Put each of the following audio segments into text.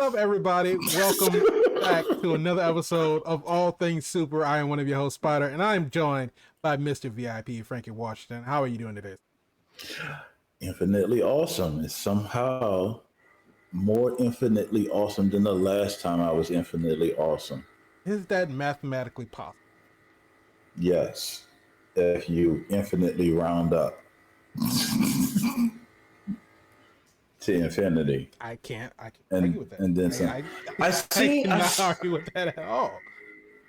up, everybody? Welcome back to another episode of All Things Super. I am one of your hosts, Spider, and I am joined by Mr. VIP, Frankie Washington. How are you doing today? Infinitely awesome. It's somehow more infinitely awesome than the last time I was infinitely awesome. Is that mathematically possible? Yes, if you infinitely round up to infinity. I can't argue with that. And then some. I cannot argue with that at all.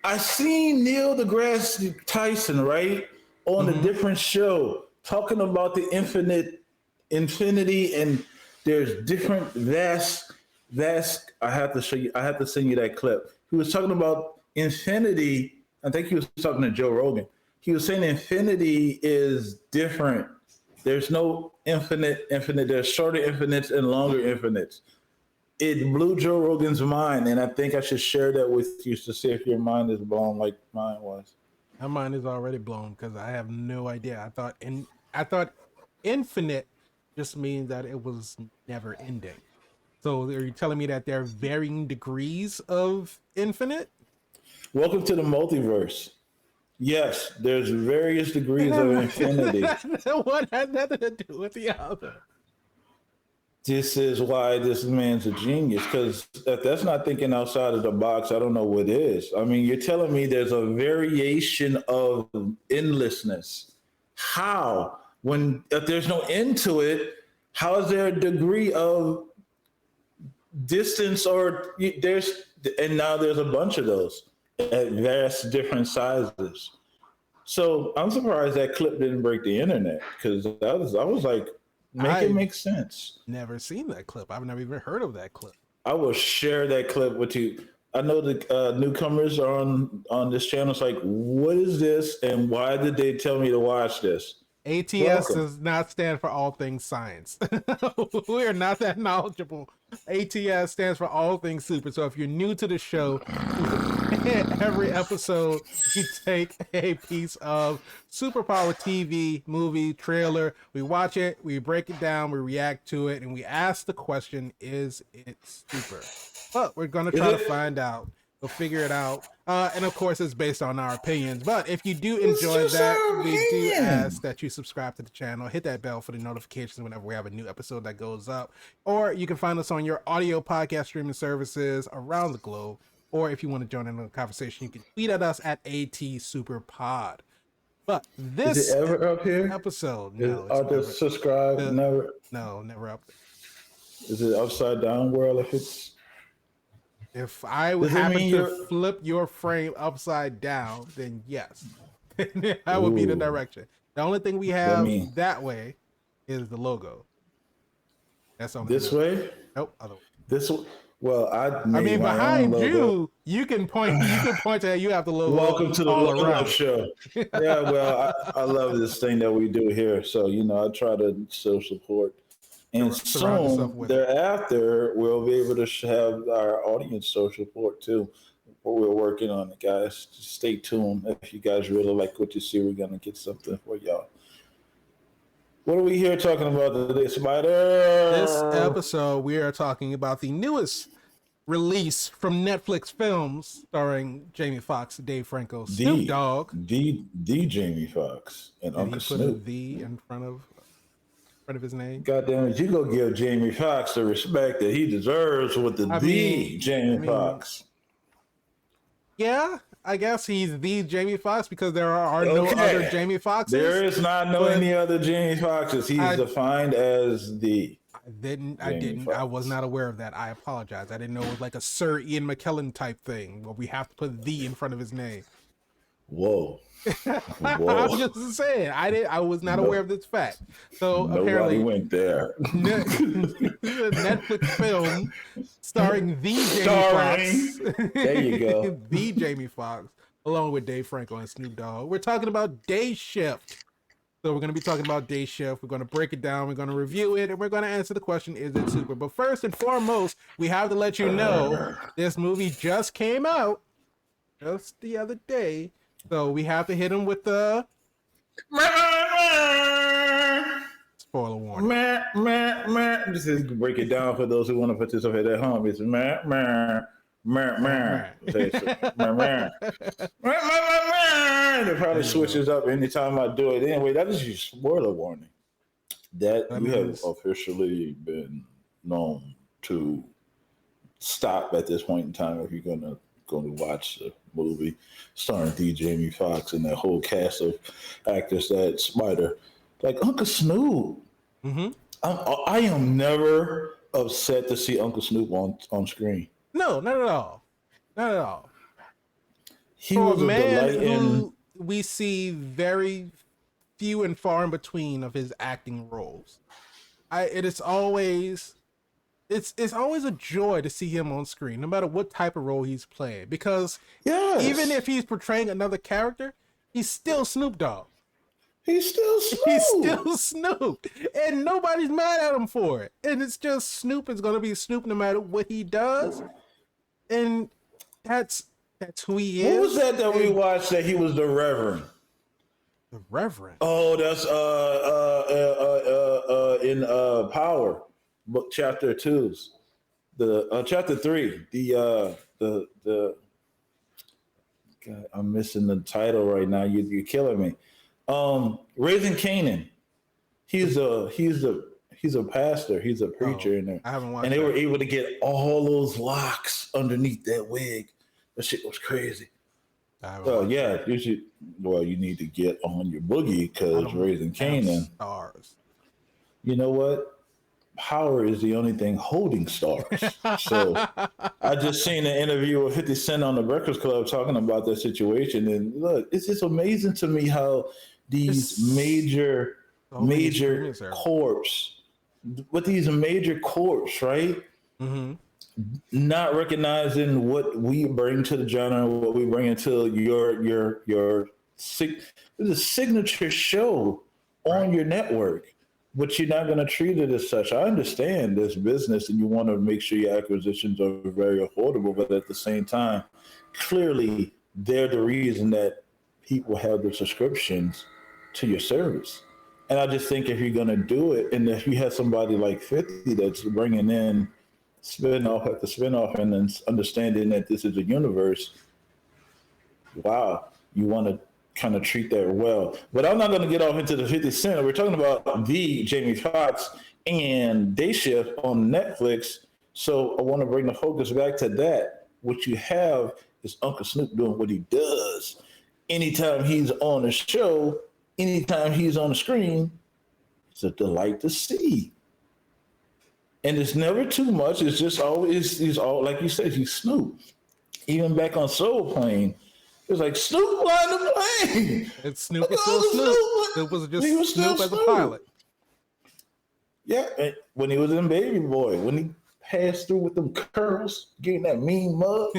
I seen Neil deGrasse Tyson, right, on a different show talking about the infinity, and there's different vast. I have to show you. I have to send you that clip. He was talking about infinity. I think he was talking to Joe Rogan. He was saying infinity is different. There's no infinite. There's shorter infinites and longer infinites. It blew Joe Rogan's mind, and I think I should share that with you to see if your mind is blown like mine was. My mind is already blown because I have no idea. I thought infinite just means that it was never ending. So are you telling me that there are varying degrees of infinite? Welcome to the multiverse. Yes, there's various degrees of infinity. One has nothing to do with the other. This is why this man's a genius, because if that's not thinking outside of the box, I don't know what is. I mean, you're telling me there's a variation of endlessness. How? If there's no end to it, how is there a degree of distance and now there's a bunch of those at vast different sizes. So I'm surprised that clip didn't break the internet, because I was like, it make sense. Never seen that clip. I've never even heard of that clip. I will share that clip with you. I know the newcomers are on this channel. It's like, what is this, and why did they tell me to watch this? ATS does not stand for all things science. We are not that knowledgeable. ATS stands for all things super. So if you're new to the show, every episode we take a piece of superpower TV, movie, trailer. We watch it, we break it down, we react to it, and we ask the question, is it super? But we're going to try to find out. We'll figure it out. And of course, it's based on our opinions. But if you do enjoy that, we do ask that you subscribe to the channel, hit that bell for the notifications whenever we have a new episode that goes up. Or you can find us on your audio podcast streaming services around the globe. Or if you want to join in the conversation, you can tweet at us at ATSuperPod. But this is it ever up here? Episode, no. Are they subscribed? Never. No, never up there. Is it upside down world If I would happen to flip your frame upside down, then yes. That would be the direction. The only thing we have that way is the logo. That's on this way? Nope, other way. This way. Well, I mean behind you can point to you have the logo. Welcome to the logo show. Yeah, well, I love this thing that we do here. So, I try to show support. And soon thereafter, we'll be able to have our audience show support too. We're working on it, guys. Just stay tuned. If you guys really like what you see, we're going to get something for y'all. What are we here talking about today, Spider? This episode, we are talking about the newest release from Netflix Films, starring Jamie Foxx, Dave Franco, Snoop Dogg. The Jamie Foxx and Uncle Snoop. He put a "the" in front of his name. God damn it, you go give Jamie Foxx the respect that he deserves with Jamie Foxx. Yeah, I guess he's the Jamie Foxx because there are no other Jamie Foxxes. There is not any other Jamie Foxxes. He's defined as the. I was not aware of that. I apologize. I didn't know it was like a Sir Ian McKellen type thing where we have to put "the" in front of his name. Whoa. I'm just saying, I was not aware of this fact. So nobody went there. Netflix film starring the Jamie Foxx. There you go. The Jamie Foxx, along with Dave Franco and Snoop Dogg. We're talking about Day Shift. So we're going to be talking about Day Shift. We're going to break it down. We're going to review it, and we're going to answer the question, is it super? But first and foremost, we have to let you know this movie just came out just the other day. So we have to hit him with the Spoiler warning. Meh, meh, meh. Just to break it down for those who want to participate at home. It's meh, meh, meh, meh. Say so, meh, meh. Meh, meh, meh, meh. It probably switches up anytime I do it. Anyway, that is your spoiler warning. That That you have means officially been known to stop at this point in time if you're gonna watch the movie starring Jamie Foxx and that whole cast of actors that Spider, like Uncle Snoop. mm-hmm. I am never upset to see Uncle Snoop on screen. No, not at all. Not at all. He For a was a man delight in. who we see very few and far in between of his acting roles, it is always it's always a joy to see him on screen, no matter what type of role he's playing. Because even Yes, if he's portraying another character, he's still Snoop Dogg. he's still He's Snoop. still Snoop, and nobody's mad at him for it. And it's just Snoop is gonna be Snoop no matter what he does, and that's who he What was is. that we watched that he was the Reverend? The Reverend. Oh, that's in Power, book chapter 2's the chapter 3. The God, I'm missing the title right now. You're killing me. Raising Canaan. He's a pastor. He's a preacher in there. I haven't watched And they that. were able to get all those locks underneath that wig. That shit was crazy. Yeah, you should. Well, you need to get on your boogie because Raising Canaan. Stars. You know what? Power is the only thing holding stars. So I just seen an interview with 50 Cent on the Breakfast Club talking about that situation. And look, it's just amazing to me how these major corps, with these major corps, right? Mm-hmm. Not recognizing what we bring to the genre, what we bring into your signature show on your network, but you're not going to treat it as such. I understand this business, and you want to make sure your acquisitions are very affordable, but at the same time, clearly they're the reason that people have their subscriptions to your service. And I just think if you're going to do it, and if you have somebody like 50 that's bringing in spin-off after spin-off and then understanding that this is a universe, wow, you want to kind of treat that well. But I'm not going to get off into the 50 Cent. We're talking about the Jamie Foxx and Day Shift on Netflix. So I want to bring the focus back to that. What you have is Uncle Snoop doing what he does. Anytime he's on a show, anytime he's on the screen, it's a delight to see. And it's never too much. It's just always, he's all, like you said, he's Snoop. Even back on Soul Plane, it was like Snoop flying the plane. And Snoop was still Snoop. It was just Snoop as a pilot. Yeah, and when he was in Baby Boy, when he passed through with them curls, getting that mean mug.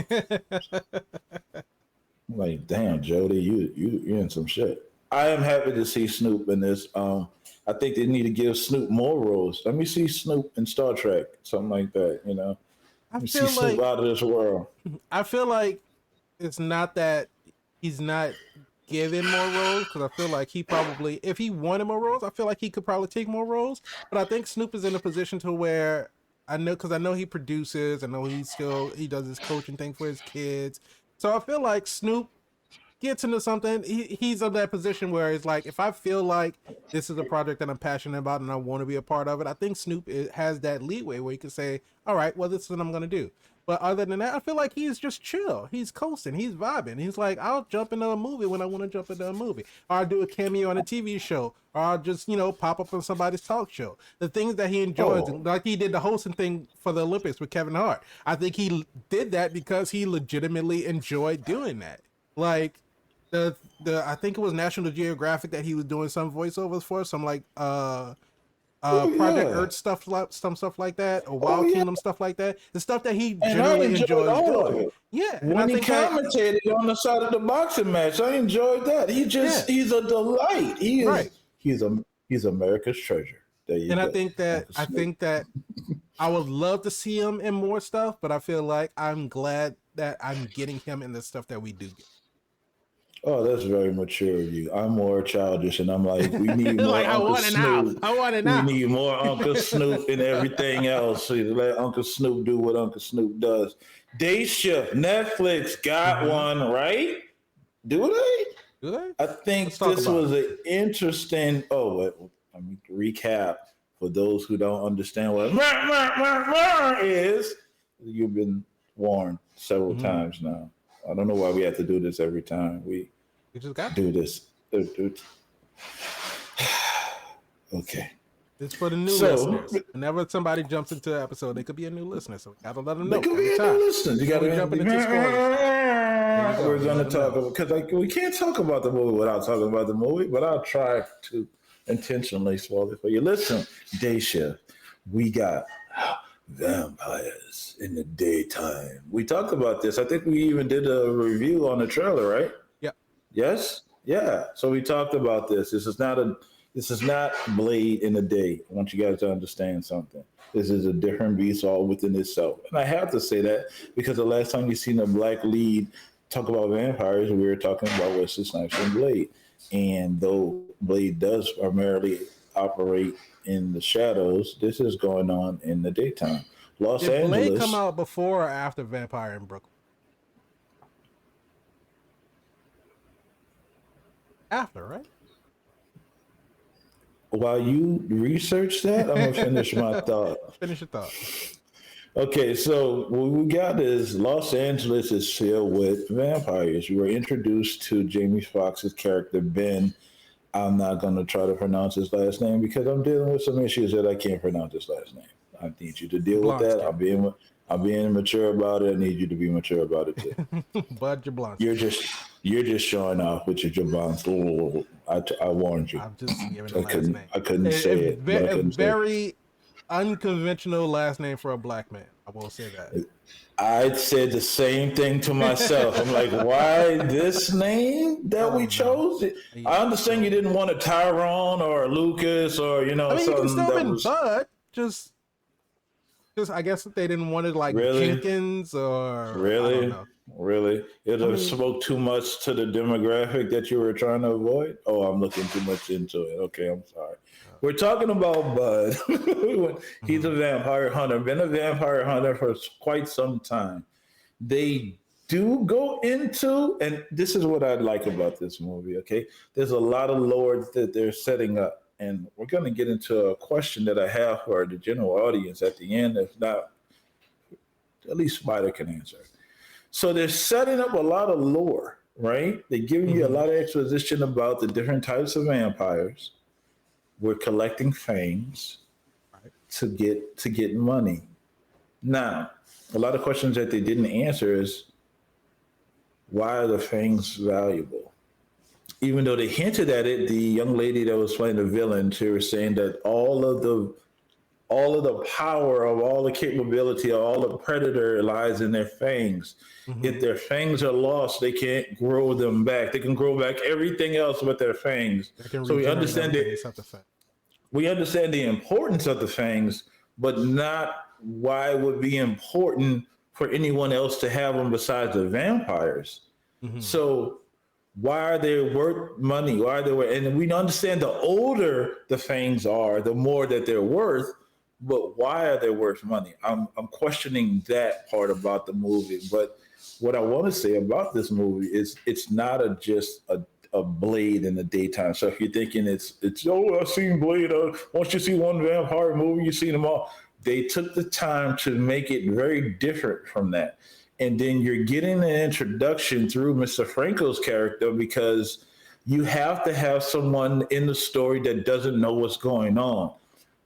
I'm like, damn, Jody, you're in some shit. I am happy to see Snoop in this. I think they need to give Snoop more roles. Let me see Snoop in Star Trek, something like that, you know. Let me see Snoop out of this world. I feel like it's not that he's not given more roles, because I feel like he probably, if he wanted more roles, I feel like he could probably take more roles. But I think Snoop is in a position to where I know he produces, I know he does his coaching thing for his kids. So I feel like Snoop gets into something, he's in that position where it's like, if I feel like this is a project that I'm passionate about and I want to be a part of it, I think Snoop has that leeway where he can say, all right, well, this is what I'm going to do. But other than that, I feel like he's just chill. He's coasting. He's vibing. He's like, I'll jump into a movie when I want to jump into a movie. Or I'll do a cameo on a TV show. Or I'll just, pop up on somebody's talk show. The things that he enjoys, like he did the hosting thing for the Olympics with Kevin Hart. I think he did that because he legitimately enjoyed doing that. Like, I think it was National Geographic that he was doing some voiceovers for, some like Project Earth stuff like that, or Wild Kingdom stuff like that. The stuff that he generally enjoys doing. Yeah, when he commentated on the side of the boxing match, I enjoyed that. He's a delight. He's America's treasure. There you go. I think that I would love to see him in more stuff, but I feel like I'm glad that I'm getting him in the stuff that we do get. Oh, that's very mature of you. I'm more childish, and I'm like, we need more Like I Uncle want it now. Snoop. I want it We now. need more Uncle Snoop and everything else. So you let Uncle Snoop do what Uncle Snoop does. Day Shift, Netflix got Mm-hmm. one, right? Do they? Do they? I Let's think talk this about was an interesting. Oh, let me recap for those who don't understand what is. You've been warned it. several Mm-hmm. times now. I don't know why we have to do this every time we You just got to. do this. Okay. It's for the new So listeners. Whenever somebody jumps into the episode, they could be a new listener. So we gotta let them they know could every be time. new listeners. You got Before we jumping into spoilers. There you go. We're going to Let them talk know. about because we can't talk about the movie without talking about the movie, but I'll try to intentionally spoil it for you. Listen, Day Shift, we got vampires in the daytime. We talked about this. I think we even did a review on the trailer, right? Yeah. Yes. Yeah. So we talked about this. This is not Blade in the day. I want you guys to understand something. This is a different beast all within itself. And I have to say that because the last time you seen a black lead talk about vampires, we were talking about Wesley Snipes and Blade. And though Blade does primarily operate in the shadows, this is going on in the daytime. Los Did Blade come Angeles. out before or after Vampire in Brooklyn? After, right? While you research that, I'm gonna finish my thought. Finish your thought. Okay, so what we got is Los Angeles is filled with vampires. You were introduced to Jamie Foxx's character Ben. I'm not going to try to pronounce his last name because I'm dealing with some issues that I can't pronounce his last name. I need you to deal with that. I'm being mature about it. I need you to be mature about it too. Bud Jablonski. You're just showing off with your Jabons. I warned you. I'm just giving the last name. I couldn't say it. But I couldn't say it. Very unconventional last name for a black man. I will say that. I said the same thing to myself. I'm like, why this name that we chose? I understand you didn't want a Tyrone or a Lucas or I mean, you can something still that been was Bud. Just I guess they didn't want it like Really? Jenkins or I don't really, know. really. It would have spoke too much to the demographic that you were trying to avoid. Oh, I'm looking too much into it. Okay, I'm sorry. We're talking about Bud. He's a vampire hunter. Been a vampire hunter for quite some time. They do go into, and this is what I like about this movie. Okay, there's a lot of lore that they're setting up, and we're going to get into a question that I have for the general audience at the end. If not, at least Spider can answer. So they're setting up a lot of lore, right? They're giving you a lot of exposition about the different types of vampires. We're collecting fangs to get money. Now, a lot of questions that they didn't answer is why are the fangs valuable? Even though they hinted at it, the young lady that was playing the villain, she was saying that all of the power of all the capability of all the predator lies in their fangs. If their fangs are lost, they can't grow them back. They can grow back everything else but their fangs. So we understand we understand the importance of the fangs, but not why it would be important for anyone else to have them besides the vampires. So why are they worth money? Why are they worth? And we understand the older the fangs are, the more that they're worth. But why are they worth money? I'm questioning that part about the movie. But what I want to say about this movie is it's not just a Blade in the daytime. So if you're thinking it's I've seen Blade. Once you see one vampire movie, you've seen them all. They took the time to make it very different from that. And then you're getting an introduction through Mr. Franco's character because you have to have someone in the story that doesn't know what's going on.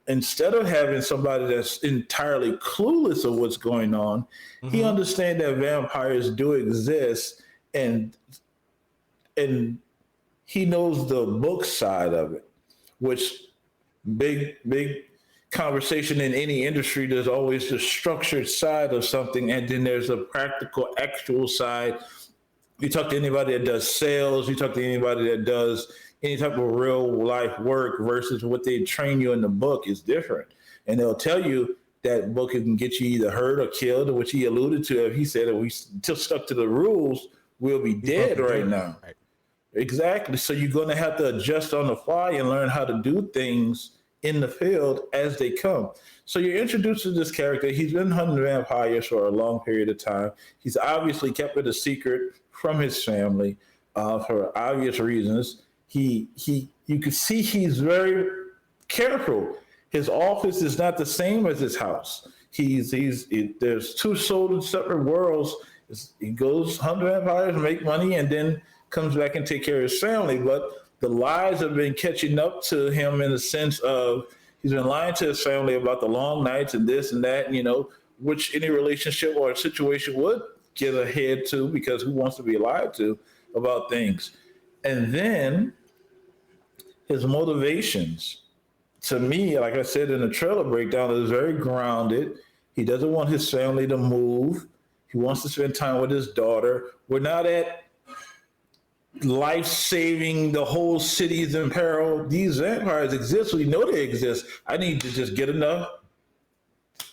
Instead of having somebody that's entirely clueless of what's going on, he understands that vampires do exist and he knows the book side of it, which big conversation in any industry. There's always the structured side of something, and then there's a practical, actual side. You talk to anybody that does sales, you talk to anybody that does any type of real life work versus what they train you in the book is different. And they'll tell you that book can get you either hurt or killed, which he alluded to. If he said if we still stuck to the rules, we'll be dead right now. Right. Exactly. So you're going to have to adjust on the fly and learn how to do things in the field as they come. So you're introduced to this character. He's been hunting vampires for a long period of time. He's obviously kept it a secret from his family for obvious reasons. You can see he's very careful. His office is not the same as his house. There's two sold separate worlds. He goes hunt vampires, make money, and then comes back and take care of his family. But the lies have been catching up to him in the sense of he's been lying to his family about the long nights and this and that, which any relationship or situation would get ahead to, because who wants to be lied to about things? And then his motivations, to me, like I said in the trailer breakdown, is very grounded. He doesn't want his family to move. He wants to spend time with his daughter. We're not at life saving, the whole city's in peril. These vampires exist. We know they exist. I need to just get enough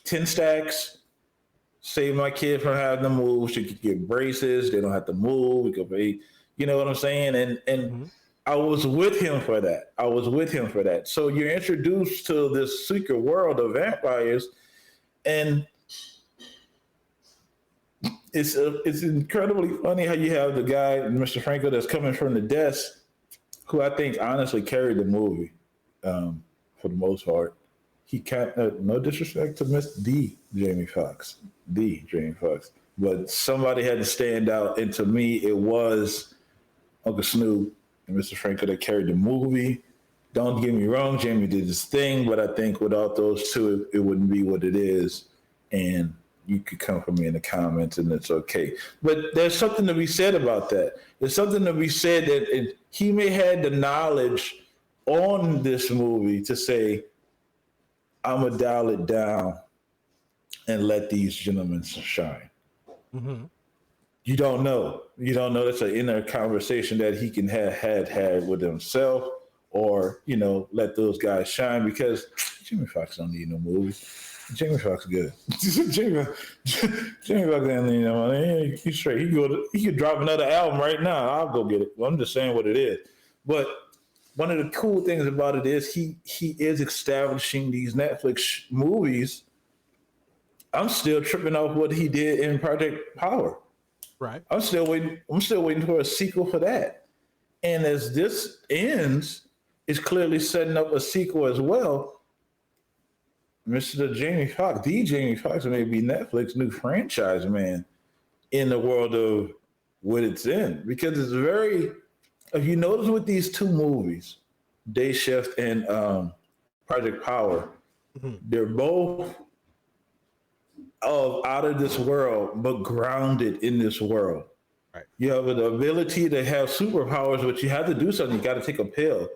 10 stacks, save my kid from having to move. She could get braces. They don't have to move. We could pay, you know what I'm saying? And I was with him for that. So you're introduced to this secret world of vampires, and it's incredibly funny how you have the guy, Mr. Franco, that's coming from the desk, who I think honestly carried the movie for the most part. He can't, no disrespect to Jamie Foxx, but somebody had to stand out, and to me, it was Uncle Snoop and Mr. Franco that carried the movie. Don't get me wrong, Jamie did his thing, but I think without those two, it wouldn't be what it is. And you could come for me in the comments, and it's okay. But there's something to be said about that. There's something to be said that he may have the knowledge on this movie to say, I'm going to dial it down and let these gentlemen shine. Mm-hmm. You don't know. That's an inner conversation that he can had with himself, or, let those guys shine, because Jamie Foxx don't need no movies. Jamie Foxx good. Jamie Foxx ain't need no money. He's straight. He could drop another album right now. I'll go get it. Well, I'm just saying what it is. But one of the cool things about it is he is establishing these Netflix movies. I'm still tripping off what he did in Project Power. Right. I'm still waiting for a sequel for that. And as this ends, it's clearly setting up a sequel as well. Mr. Jamie Foxx may be Netflix's new franchise man in the world of what it's in. Because it's very, if you notice with these two movies, Day Shift and Project Power, they're both out of this world, but grounded in this world. Right. You have the ability to have superpowers, but you have to do something. You got to take a pill.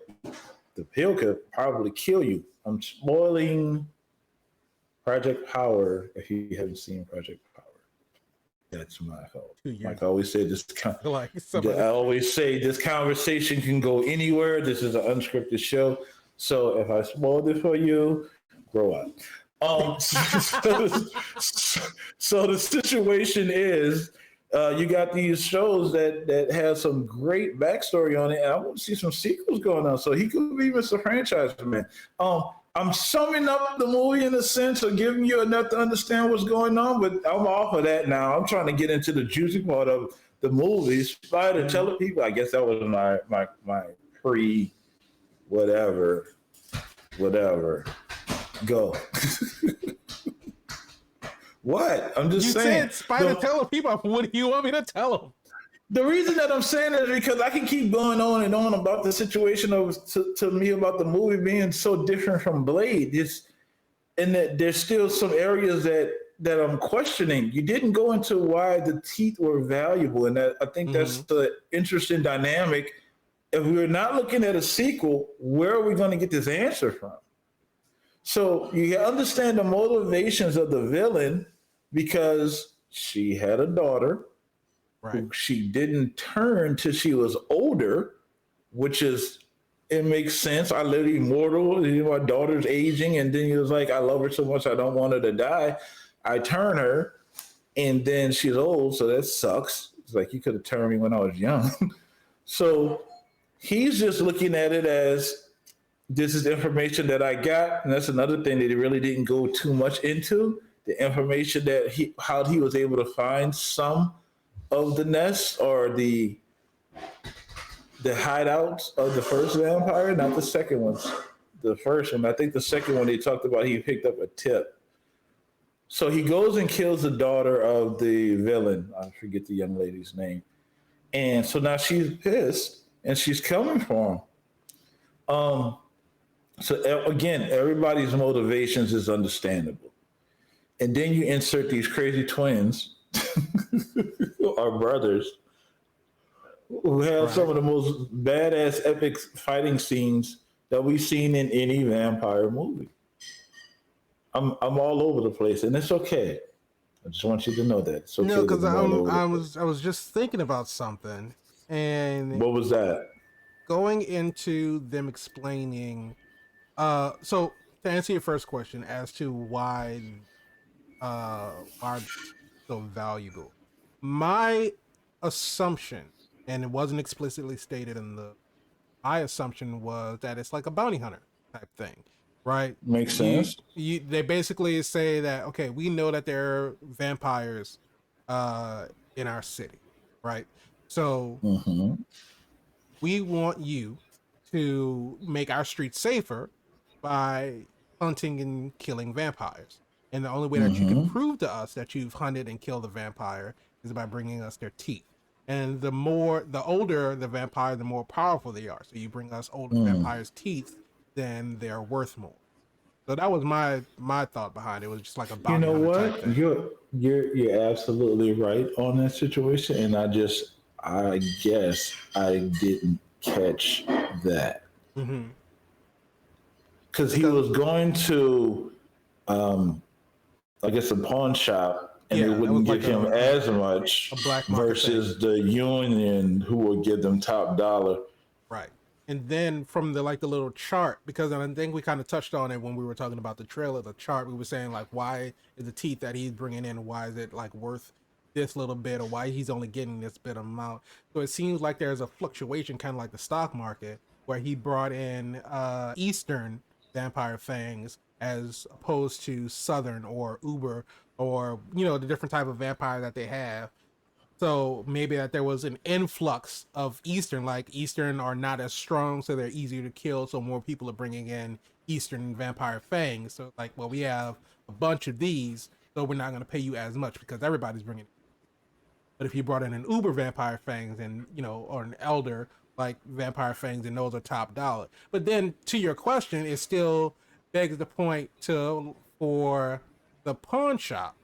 The pill could probably kill you. I'm spoiling Project Power if you haven't seen Project Power. That's my fault. Like I always say, I always say this conversation can go anywhere. This is an unscripted show. So if I spoiled it for you, grow up. So the situation is, you got these shows that have some great backstory on it, and I want to see some sequels going on. So he could be Mr. Franchise Man. I'm summing up the movie in a sense of giving you enough to understand what's going on, but I'm off of that now. I'm trying to get into the juicy part of the movie. Spider, tell the people. I guess that was my pre whatever. Go. What? I'm just saying. You said Spider, tell the people. What do you want me to tell them? The reason that I'm saying is because I can keep going on and on about the situation to me about the movie being so different from Blade. And that there's still some areas that I'm questioning. You didn't go into why the teeth were valuable, and I think that's the interesting dynamic. If we're not looking at a sequel, where are we going to get this answer from? So you understand the motivations of the villain, because she had a daughter. Right. Who she didn't turn till she was older, which is, it makes sense. I live immortal. My daughter's aging, and then he was like, I love her so much, I don't want her to die. I turn her, and then she's old, so that sucks. It's like, you could have turned me when I was young. So He's just looking at it as this is information that I got, and that's another thing that he really didn't go too much into. The information that how he was able to find some of the nests or the hideouts of the first vampire, not the second ones. The first one, I think the second one they talked about, he picked up a tip. So he goes and kills the daughter of the villain. I forget the young lady's name. And so now she's pissed and she's coming for him. So again, everybody's motivations is understandable. And then you insert these crazy twins or brothers who have some of the most badass epic fighting scenes that we've seen in any vampire movie. I'm all over the place, and it's okay. I just want you to know that. It's okay. No, because I was just thinking about something, and what was that? Going into them explaining. So to answer your first question as to why so valuable, my assumption, and it wasn't explicitly stated in my assumption was that it's like a bounty hunter type thing. Right. Makes sense. They basically say that, okay, we know that there are vampires in our city, right? So we want you to make our streets safer by hunting and killing vampires. And the only way that you can prove to us that you've hunted and killed a vampire is by bringing us their teeth. And the older the vampire, the more powerful they are. So you bring us older vampires' teeth, then they're worth more. So that was my thought behind it. It was just like a bounty. You know what? You're absolutely right on that situation, and I guess I didn't catch that because he was going to, I guess, a pawn shop, and they wouldn't give him as much versus the union who would give them top dollar. Right. And then from the little chart, because I think we kind of touched on it when we were talking about the trailer, the chart, we were saying like, why is the teeth that he's bringing in, why is it like worth this little bit, or why he's only getting this bit amount? So it seems like there's a fluctuation, kind of like the stock market, where he brought in Eastern vampire fangs as opposed to Southern or Uber or, the different type of vampire that they have. So maybe that there was an influx of Eastern, like Eastern are not as strong, so they're easier to kill. So more people are bringing in Eastern vampire fangs. So like, well, we have a bunch of these, so we're not going to pay you as much because everybody's bringing it. But if you brought in an Uber vampire fangs and, or an elder like vampire fangs, and those are top dollar. But then to your question, it still begs the point for the pawn shop,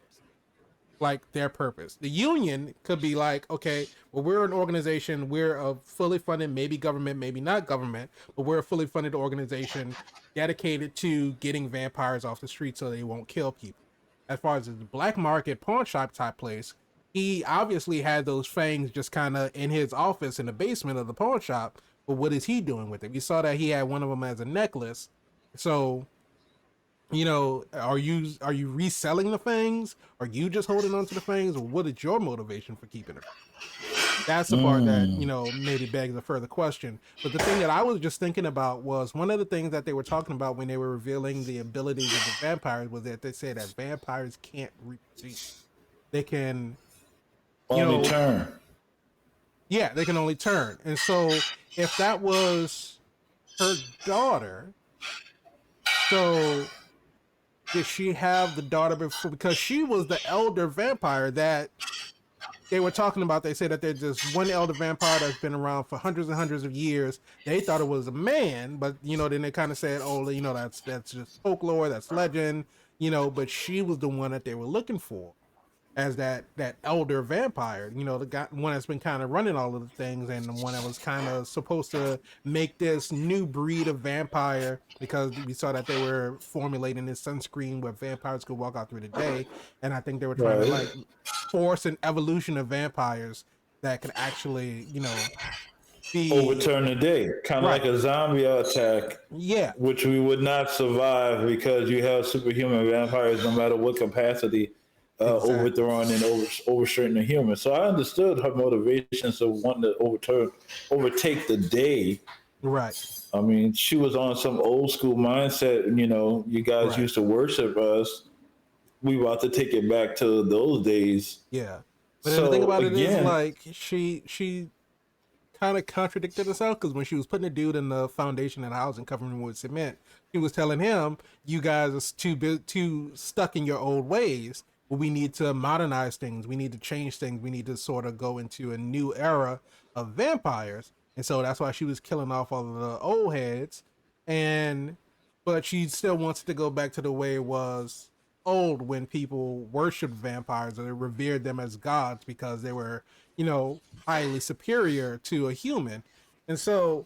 like their purpose. The union could be like, okay, well, we're an organization, we're a fully funded, maybe government, maybe not government, but we're a fully funded organization dedicated to getting vampires off the street so they won't kill people. As far as the black market pawn shop type place, he obviously had those fangs just kind of in his office in the basement of the pawn shop, but what is he doing with it? We saw that he had one of them as a necklace. So are you reselling the fangs? Are you just holding on to the fangs? Or what is your motivation for keeping it? That's the part that, maybe begs a further question. But the thing that I was just thinking about was one of the things that they were talking about when they were revealing the abilities of the vampires was that they said that vampires can't reproduce. They can only turn. Yeah, they can only turn. And so if that was her daughter, so did she have the daughter before? Because she was the elder vampire that they were talking about. They said that there's just one elder vampire that's been around for hundreds and hundreds of years. They thought it was a man, but then they kind of said, oh, that's just folklore, that's legend, but she was the one that they were looking for as that elder vampire, the one that's been kind of running all of the things, and the one that was kind of supposed to make this new breed of vampire, because we saw that they were formulating this sunscreen where vampires could walk out through the day, and I think they were trying to force an evolution of vampires that could actually, be overturn the day, kind of like a zombie attack. Yeah, which we would not survive because you have superhuman vampires, no matter what capacity Exactly. overthrowing and overshooting the human. So I understood her motivations of wanting to overtake the day. Right. I mean, she was on some old school mindset. You guys Right. used to worship us. We about to take it back to those days. Yeah. But then the thing So about it is, again, like, she kind of contradicted herself because when she was putting the dude in the foundation in the house and covering him with cement, she was telling him, "You guys are too stuck in your old ways. Well, we need to modernize things. We need to change things. We need to sort of go into a new era of vampires." And so that's why she was killing off all of the old heads, and but she still wants to go back to the way it was old when people worshipped vampires or they revered them as gods because they were, highly superior to a human. And so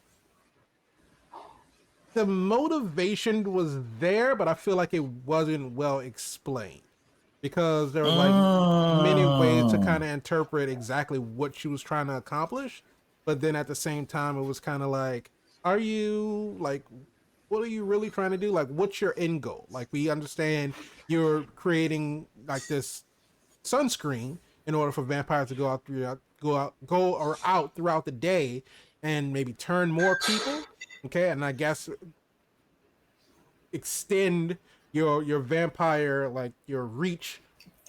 the motivation was there, but I feel like it wasn't well explained because there were like many ways to kind of interpret exactly what she was trying to accomplish. But then at the same time, it was kind of like, are you like, what are you really trying to do? Like, what's your end goal? Like, we understand you're creating like this sunscreen in order for vampires to go or out throughout the day and maybe turn more people. Okay, and I guess extend your vampire like your reach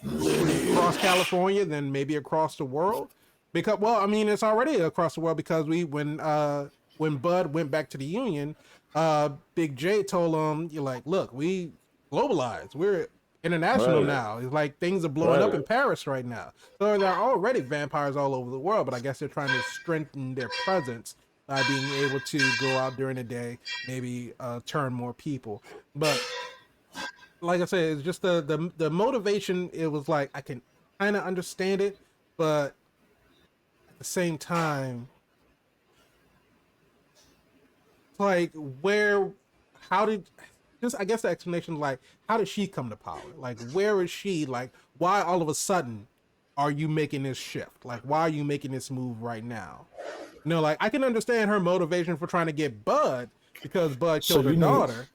across California, then maybe across the world. Because well, I mean, it's already across the world because when Bud went back to the Union, Big J told him, "You're like, look, we globalized. We're international right, now. It's like things are blowing up right. in Paris right now. So there are already vampires all over the world, but I guess they're trying to strengthen their presence by being able to go out during the day, maybe turn more people. But like I said, it's just the motivation. It was like I can kind of understand it, but at the same time, like where, how did just I guess the explanation is like how did she come to power? Like where is she? Like why all of a sudden are you making this shift? Like why are you making this move right now? Like I can understand her motivation for trying to get Bud because Bud So killed her daughter.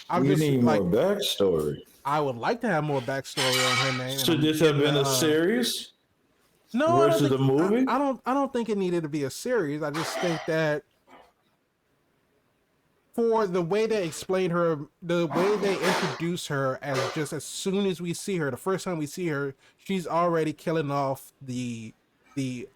I'm you just need more like backstory. I would like to have more backstory on her name, and Should I'm this have getting been the a series no, I don't versus think a movie? I don't think it needed to be a series. I just think that for the way they explain her, the way they introduce her as just as soon as we see her, the first time we see her, she's already killing off the the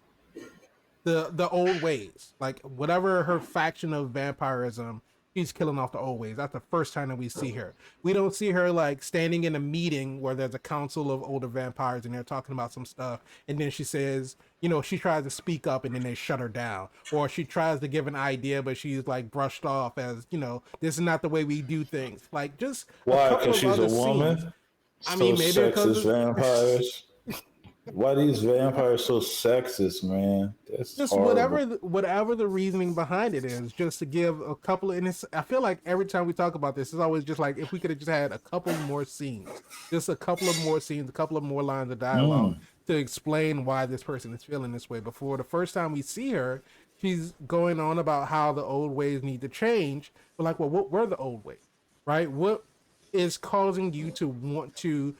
old ways. Like whatever her faction of vampirism, she's killing off the old ways. That's the first time that we see her. We don't see her like standing in a meeting where there's a council of older vampires and they're talking about some stuff, and then she says, she tries to speak up and then they shut her down, or she tries to give an idea but she's like brushed off as this is not the way we do things. Like just a Why? couple Because of she's a other scenes. woman. I So mean, maybe because sexist it's vampires. Why these vampires so sexist, man? That's just horrible. whatever the reasoning behind it is, just to give a couple of, and I feel like every time we talk about this, it's always just like if we could have just had a couple more scenes, just a couple of more scenes, a couple of more lines of dialogue to explain why this person is feeling this way. Before the first time we see her, she's going on about how the old ways need to change. But like, well, what were the old ways, right? What is causing you to want to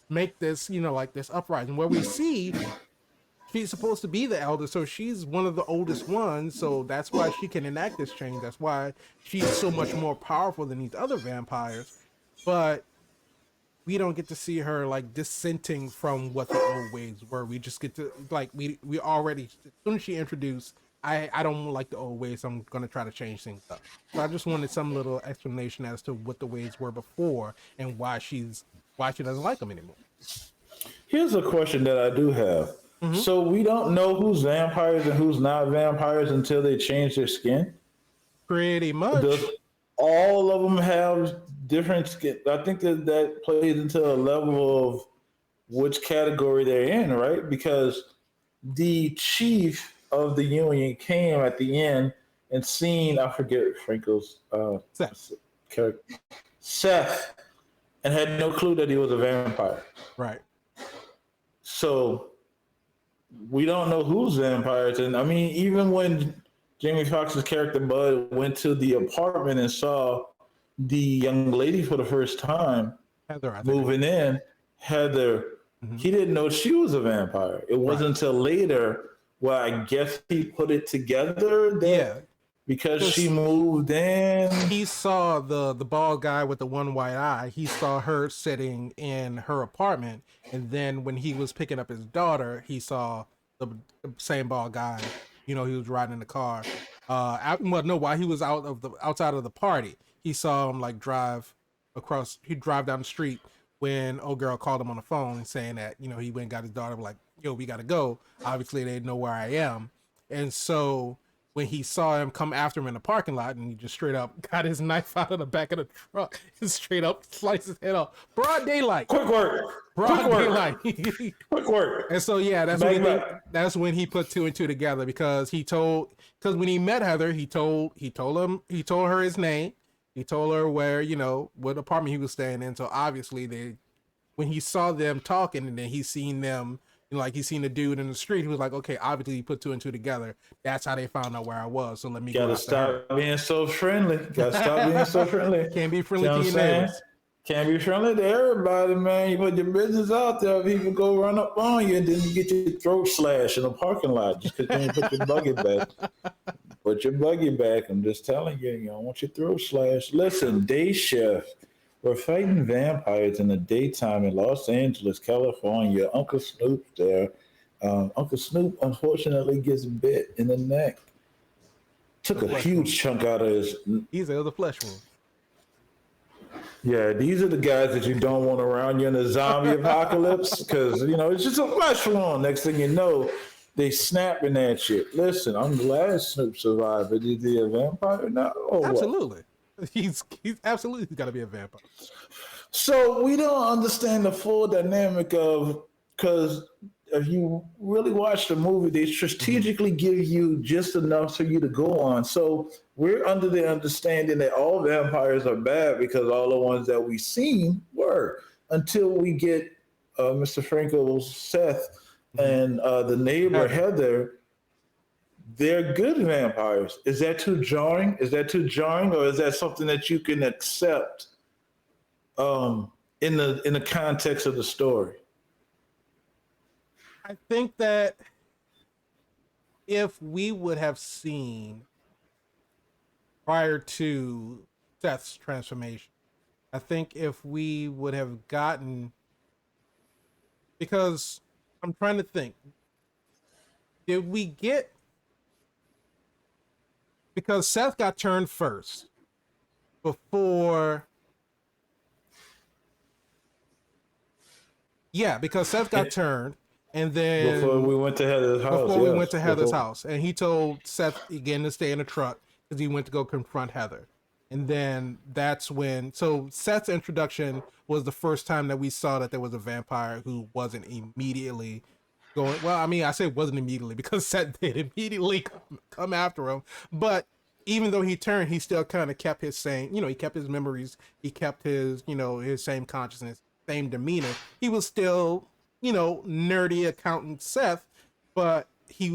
make this, like this uprising? Where we see she's supposed to be the elder, so she's one of the oldest ones, so that's why she can enact this change. That's why she's so much more powerful than these other vampires. But we don't get to see her like dissenting from what the old ways were. We just get to like we already, as soon as she introduced, I don't like the old ways, so I'm gonna try to change things up. So I just wanted some little explanation as to what the ways were before and why she doesn't like them anymore. Here's a question that I do have. Mm-hmm. So we don't know who's vampires and who's not vampires until they change their skin? Pretty Does much. all of them have different skin? I think that plays into a level of which category they're in, right? Because the chief of the union came at the end and seen, I forget Franco's Seth. character, Seth, and had no clue that he was a vampire. Right. So we don't know who's vampires. And I mean, even when Jamie Foxx's character Bud went to the apartment and saw the young lady for the first time Heather, I think. moving in, Heather, Mhm. He didn't know she was a vampire. It Right. wasn't until later where I guess he put it together that Yeah. because she Because moved in. he saw the bald guy with the one white eye. He saw her sitting in her apartment, and then when he was picking up his daughter, he saw the same bald guy. You know, he was riding in the car. Well, no, while he was outside of the party, he saw him like drive across. He'd drive down the street when old girl called him on the phone saying that he went and got his daughter. Like, yo, we gotta go. Obviously, they know where I am, and so when he saw him come after him in the parking lot, and he just straight up got his knife out of the back of the truck and straight up sliced his head off. Broad daylight. Quick work. Broad Quick work. daylight. Quick work. And so yeah, that's when he put two and two together because when he met Heather, he told her his name. He told her where, what apartment he was staying in. So obviously when he saw them talking and then he seen them, like he seen the dude in the street, he was like, okay, obviously he put two and two together. That's how they found out where I was. So let me Gotta stop being so friendly. Gotta stop being so friendly. Can't be friendly to your neighbors. Can't be friendly to everybody, man. You put your business out there, people go run up on you, and then you get your throat slashed in a parking lot just because you didn't put your buggy back. Put your buggy back. I'm just telling you, you don't want your throat slashed. Listen, day shift. We're fighting vampires in the daytime in Los Angeles, California. Uncle Snoop's there. Uncle Snoop, unfortunately, gets bit in the neck. Took a huge chunk out of his. He's a flesh wound. Yeah, these are the guys that you don't want around you in a zombie apocalypse because, it's just a flesh wound. Next thing you know, they snapping at you. Listen, I'm glad Snoop survived, but is he a vampire now? Absolutely. He's absolutely got to be a vampire. So we don't understand the full dynamic of, because if you really watch the movie, they strategically give you just enough for you to go on. So we're under the understanding that all vampires are bad because all the ones that we've seen were, until we get Mr. Franco's Seth and the neighbor Heather. They're good vampires. Is that too jarring? Or is that something that you can accept in the context of the story? I think that if we would have seen prior to Seth's transformation, I think if we would have gotten, because I'm trying to think, did we get, because Seth got turned first before, because Seth got turned. And then before we went to Heather's house, and he told Seth again to stay in the truck because he went to go confront Heather. And then that's when, so Seth's introduction was the first time that we saw that there was a vampire who wasn't immediately going. Well, I mean, I say wasn't immediately because Seth did immediately come after him. But even though he turned, he still kind of kept his same, he kept his memories, he kept his, his same consciousness, same demeanor. He was still, nerdy accountant Seth, but he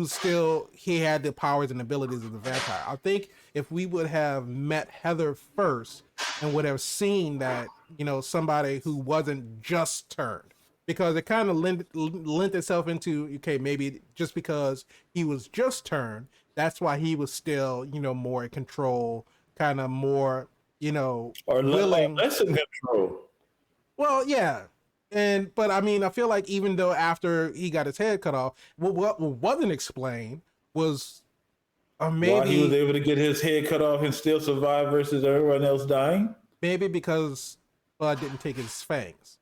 had the powers and abilities of the vampire. I think if we would have met Heather first and would have seen that, somebody who wasn't just turned, because it kind of lent itself into, okay, maybe just because he was just turned, that's why he was still, more in control, kind of more, or willing. Less in control. Well, yeah. But I mean, I feel like even though after he got his head cut off, what wasn't explained was maybe why he was able to get his head cut off and still survive versus everyone else dying. Maybe because Bud didn't take his fangs.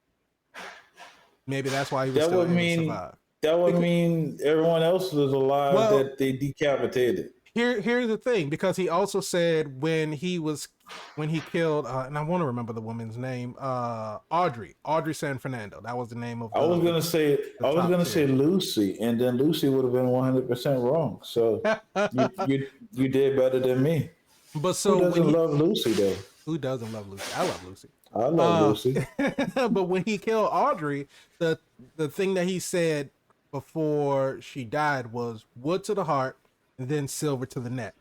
Maybe that's why he was still able to survive. That would mean everyone else was alive that they decapitated. Here's the thing, because he also said when he killed, and I want to remember the woman's name, Audrey San Fernando. That was the name of. I was gonna say Lucy, and then Lucy would have been 100% wrong. So you did better than me. But so who doesn't love Lucy though? Who doesn't love Lucy? I love Lucy. I love Lucy. But when he killed Audrey, the thing that he said before she died was wood to the heart and then silver to the neck.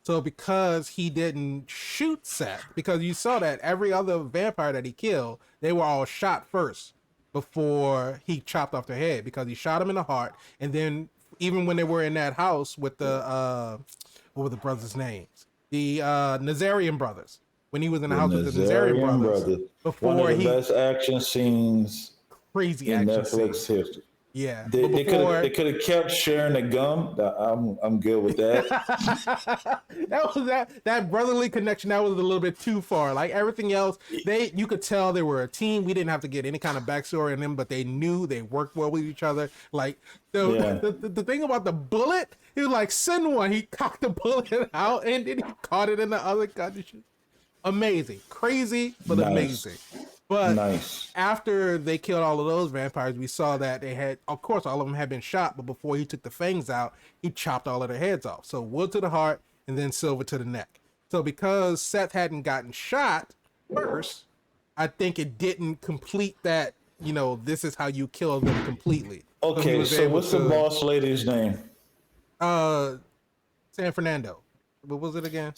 So because he didn't shoot Seth, because you saw that every other vampire that he killed, they were all shot first. before he chopped off their head, because he shot him in the heart. And then even when they were in that house with the what were the brothers' names? The Nazarian brothers. When he was in the house with the Nazarian brothers, One before of the he best action scenes crazy in action Netflix scene. history. Yeah, They could have kept sharing the gum. I'm good with that. that brotherly connection, that was a little bit too far. Like everything else, you could tell they were a team. We didn't have to get any kind of backstory on them, but they knew they worked well with each other. Like the thing about the bullet, he was like, send one. He cocked the bullet out and then he caught it in the other gun. Amazing, crazy, but amazing. But after they killed all of those vampires, we saw that they had, of course, all of them had been shot, but before he took the fangs out, he chopped all of their heads off. So wood to the heart and then silver to the neck. So because Seth hadn't gotten shot first, I think it didn't complete that, this is how you kill them completely. Okay, so what's the boss lady's name? San Fernando. What was it again?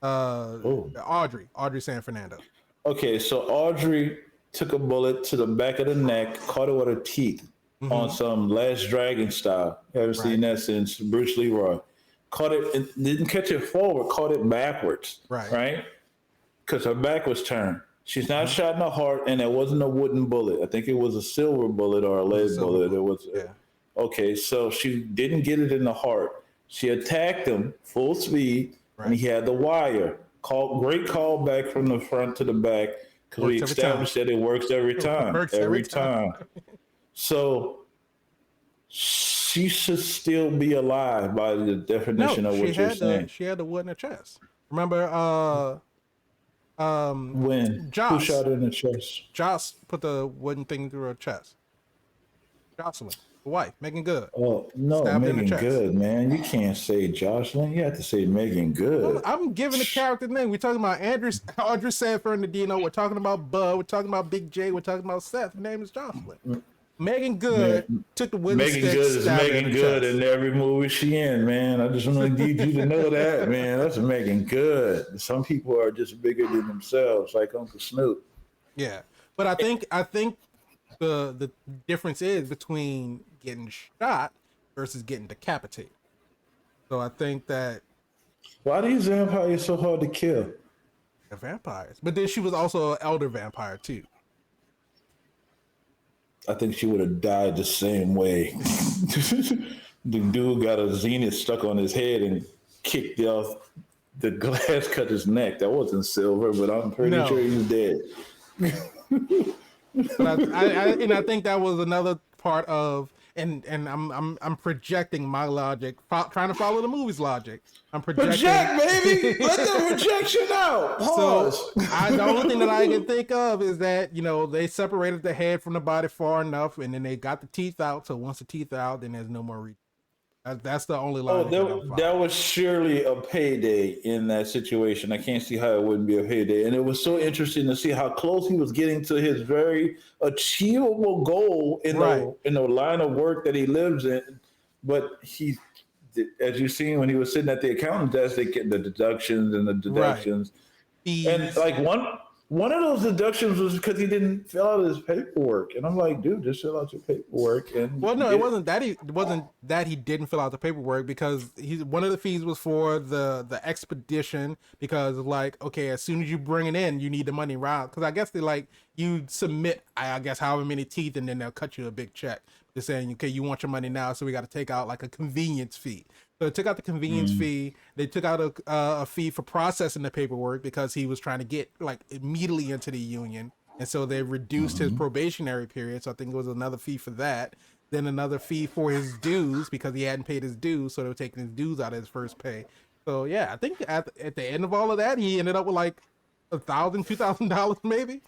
Audrey San Fernando. Okay, so Audrey took a bullet to the back of the neck, caught it with her teeth on some Last Dragon style. Haven't seen that since Bruce Leroy. Caught it, and didn't catch it forward, caught it backwards. Right? Because her back was turned. She's not shot in the heart, and it wasn't a wooden bullet. I think it was a silver bullet or a lead bullet. It was. Yeah. Okay, so she didn't get it in the heart. She attacked him full speed, and he had the wire. Great call back from the front to the back, because we established that it works every time. Every time. So she should still be alive by the definition of what you're saying. She had the wood in her chest. Remember when Joss, who shot her in the chest? Joss put the wooden thing through her chest. Jocelyn, the wife, Megan Good. Oh no, Megan Good, man. You can't say Jocelyn. You have to say Megan Good. Well, I'm giving the character name. We're talking about Audrey San Fernandino. We're talking about Bud. We're talking about Big J. We're talking about Seth. Her name is Jocelyn. Megan Good took the wooden stick. Megan Good is Megan Good in every movie she in, man. I just want to need you to know that, man. That's Megan Good. Some people are just bigger than themselves, like Uncle Snoop. Yeah, but I think the difference is between getting shot versus getting decapitated. So I think that. Why are these vampires so hard to kill? They're vampires, but then she was also an elder vampire too. I think she would have died the same way. The dude got a zenith stuck on his head and kicked off the glass, cut his neck. That wasn't silver, but I'm pretty sure he's dead. But I think that was another part of, and I'm projecting my logic, trying to follow the movie's logic. I'm projecting. Project, baby. Let the projection out. Pause. So the only thing that I can think of is that they separated the head from the body far enough, and then they got the teeth out. So once the teeth are out, then there's no more. That's the only logic. That was surely a payday in that situation. I can't see how it wouldn't be a payday. And it was so interesting to see how close he was getting to his very achievable goal in the line of work that he lives in. But he, as you've seen when he was sitting at the accountant desk, they get the deductions and the deductions. And like one of those deductions was because he didn't fill out his paperwork, and I'm like, dude, just fill out your paperwork. And it wasn't that he didn't fill out the paperwork, because one of the fees was for the expedition, because okay, as soon as you bring it in, you need the money right, because I guess you submit I guess however many teeth, and then they'll cut you a big check. They're saying, okay, you want your money now, so we got to take out a convenience fee. So they took out the convenience fee. They took out a fee for processing the paperwork, because he was trying to get immediately into the union. And so they reduced his probationary period. So I think it was another fee for that. Then another fee for his dues, because he hadn't paid his dues. So they were taking his dues out of his first pay. So yeah, I think at the end of all of that, he ended up with $1,000, $2,000 maybe.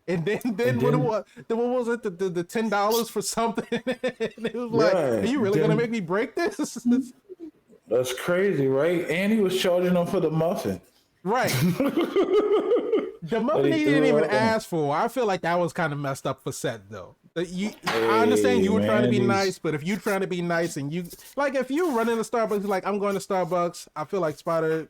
And then what was it? The $10 for something? And it was are you really gonna make me break this? That's crazy, right? And he was charging them for the muffin. Right. The muffin he didn't even ask for. I feel like that was kind of messed up for Seth, though. I understand you were trying to be nice, but if you're trying to be nice and if you run into Starbucks, I'm going to Starbucks, I feel like Spider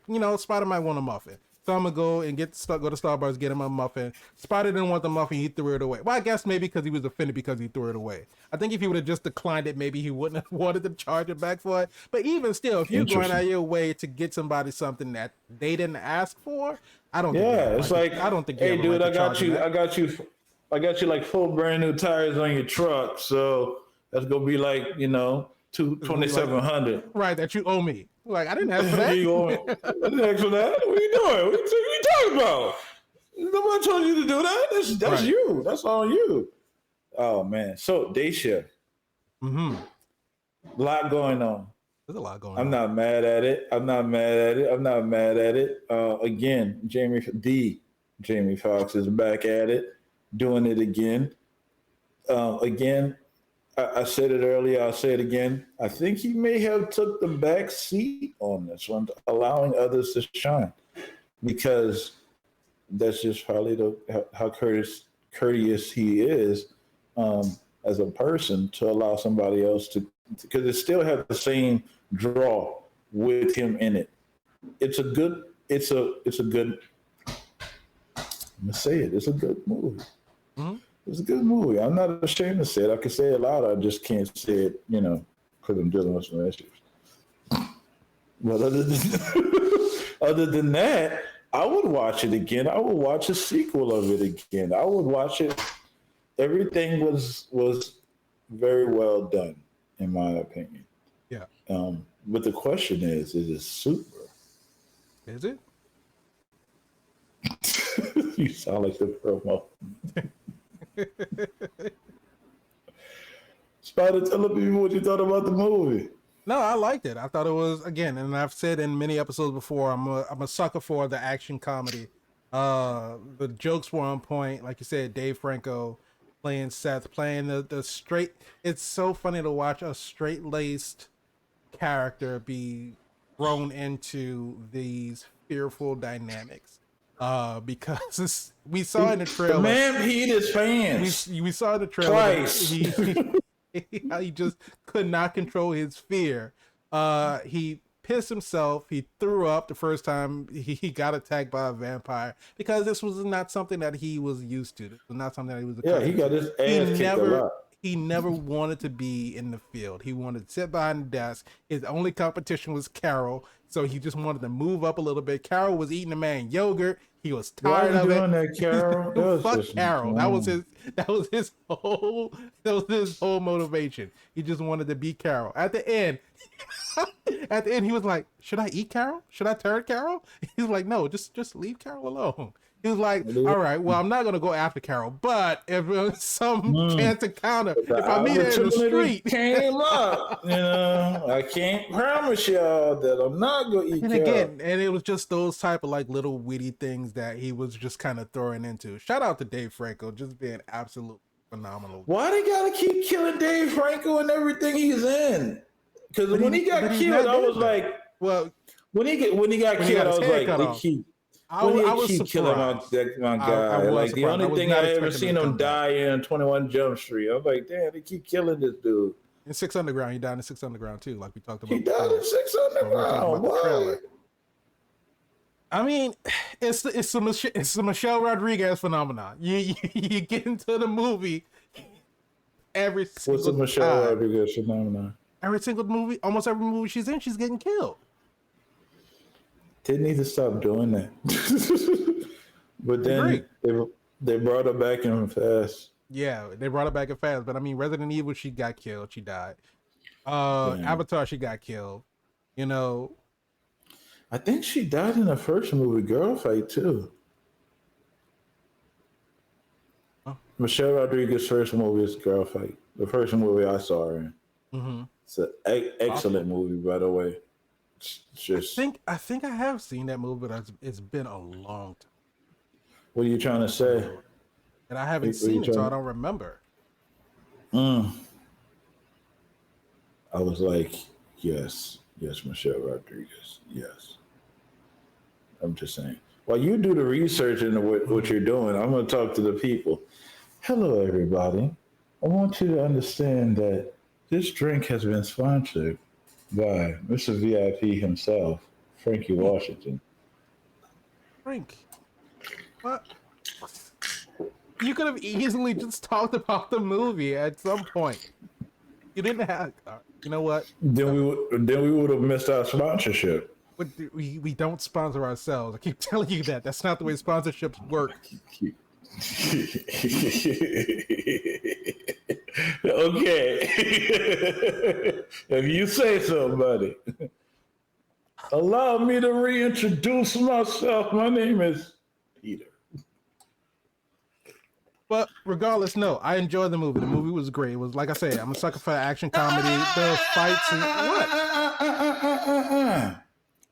might want a muffin. So I'm gonna go and go to Starbucks, get him a muffin. Spider didn't want the muffin, he threw it away. Well, I guess maybe because he was offended because he threw it away. I think if he would have just declined it, maybe he wouldn't have wanted to charge it back for it. But even still, if you're going out of your way to get somebody something that they didn't ask for, I don't. Yeah, it's like, I don't think. Hey, dude, I got you like 4 brand new tires on your truck, so that's gonna be like, you know, $2,700. Right, that you owe me. Like, I didn't ask for that. I didn't ask for that. What are you doing? What are you talking about? Nobody told you to do that. That's right. You. That's on you. Oh man. So day shift. Mm-hmm. A lot going on. There's a lot going on. I'm not mad at it. Again, Jamie Foxx is back at it, doing it again. Again, I said it earlier, I'll say it again. I think he may have took the back seat on this one, allowing others to shine, because that's just probably how courteous he is as a person, to allow somebody else to, because it still has the same draw with him in it. It's a good I'm gonna say it. It's a good movie. Mm-hmm. It's a good movie. I'm not ashamed to say it. I can say it loud. I just can't say it, because I'm dealing with some issues. But other than that, I would watch it again. I would watch a sequel of it again. I would watch it. Everything was very well done, in my opinion. Yeah. But the question is it super? Is it? You sound like the promo. Spider, tell the people what you thought about the movie. No, I liked it. I thought it was, again, and I've said in many episodes before, I'm a sucker for the action comedy. The jokes were on point. Like you said, Dave Franco playing Seth, playing the straight. It's so funny to watch a straight-laced character be thrown into these fearful dynamics. Because we saw in the trailer, the man peed his pants. We saw in the trailer twice. He just could not control his fear. He pissed himself. He threw up the first time he got attacked by a vampire, because this was not something that he was used to. This was not something that he was. He got his ass kicked a lot. He never wanted to be in the field. He wanted to sit behind the desk. His only competition was Carol, so he just wanted to move up a little bit. Carol was eating the man yogurt. He was tired of it. Why are you doing that, Carol? Fuck Carol. That was his whole motivation. He just wanted to be Carol. At the end, he was like, "Should I eat Carol? Should I turn Carol?" He's like, "No, just leave Carol alone." He was like, "All right, well, I'm not gonna go after Carol, but if some chance encounter, if I meet her in the street, came up, I can't promise y'all that I'm not gonna eat Carol." Again, and it was just those type of like little witty things that he was just kind of throwing into. Shout out to Dave Franco, just being absolutely phenomenal. Why they gotta keep killing Dave Franco and everything he's in? Because when he got killed, I was like, well, when he got killed, I was like, they keep. I was keep killing my guy. Like the only thing I ever seen him die in 21 Jump Street. I was like, damn, they keep killing this dude. In 6 Underground, he died in 6 Underground too, like we talked about. He died in 6 Underground. Why? I mean, it's the Michelle Rodriguez phenomenon. You get into the movie every single What's the Michelle Rodriguez phenomenon? Every single movie, almost every movie she's in, she's getting killed. They need to stop doing that. But then they brought her back in fast. Yeah, they brought her back in fast. But I mean, Resident Evil, she got killed. She died. Avatar, she got killed. I think she died in the first movie, Girl Fight, too. Oh. Michelle Rodriguez's first movie is Girl Fight. The first movie I saw her in. Mm-hmm. It's an excellent movie, by the way. I think I have seen that movie, but it's been a long time. What are you trying to say? And I haven't seen it, so I don't remember. I was like, yes, Michelle Rodriguez, yes. I'm just saying. While you do the research into what you're doing, I'm going to talk to the people. Hello, everybody. I want you to understand that this drink has been sponsored by Mr. VIP himself, Frankie Washington. Frank, what? You could have easily just talked about the movie at some point. You didn't have. You know what? Then we would have missed our sponsorship. We don't sponsor ourselves. I keep telling you that. That's not the way sponsorships work. Okay. If you say so, buddy. Allow me to reintroduce myself. My name is Peter. But regardless, no, I enjoyed the movie. The movie was great. It was, like I said, I'm a sucker for action comedy. The fights and what?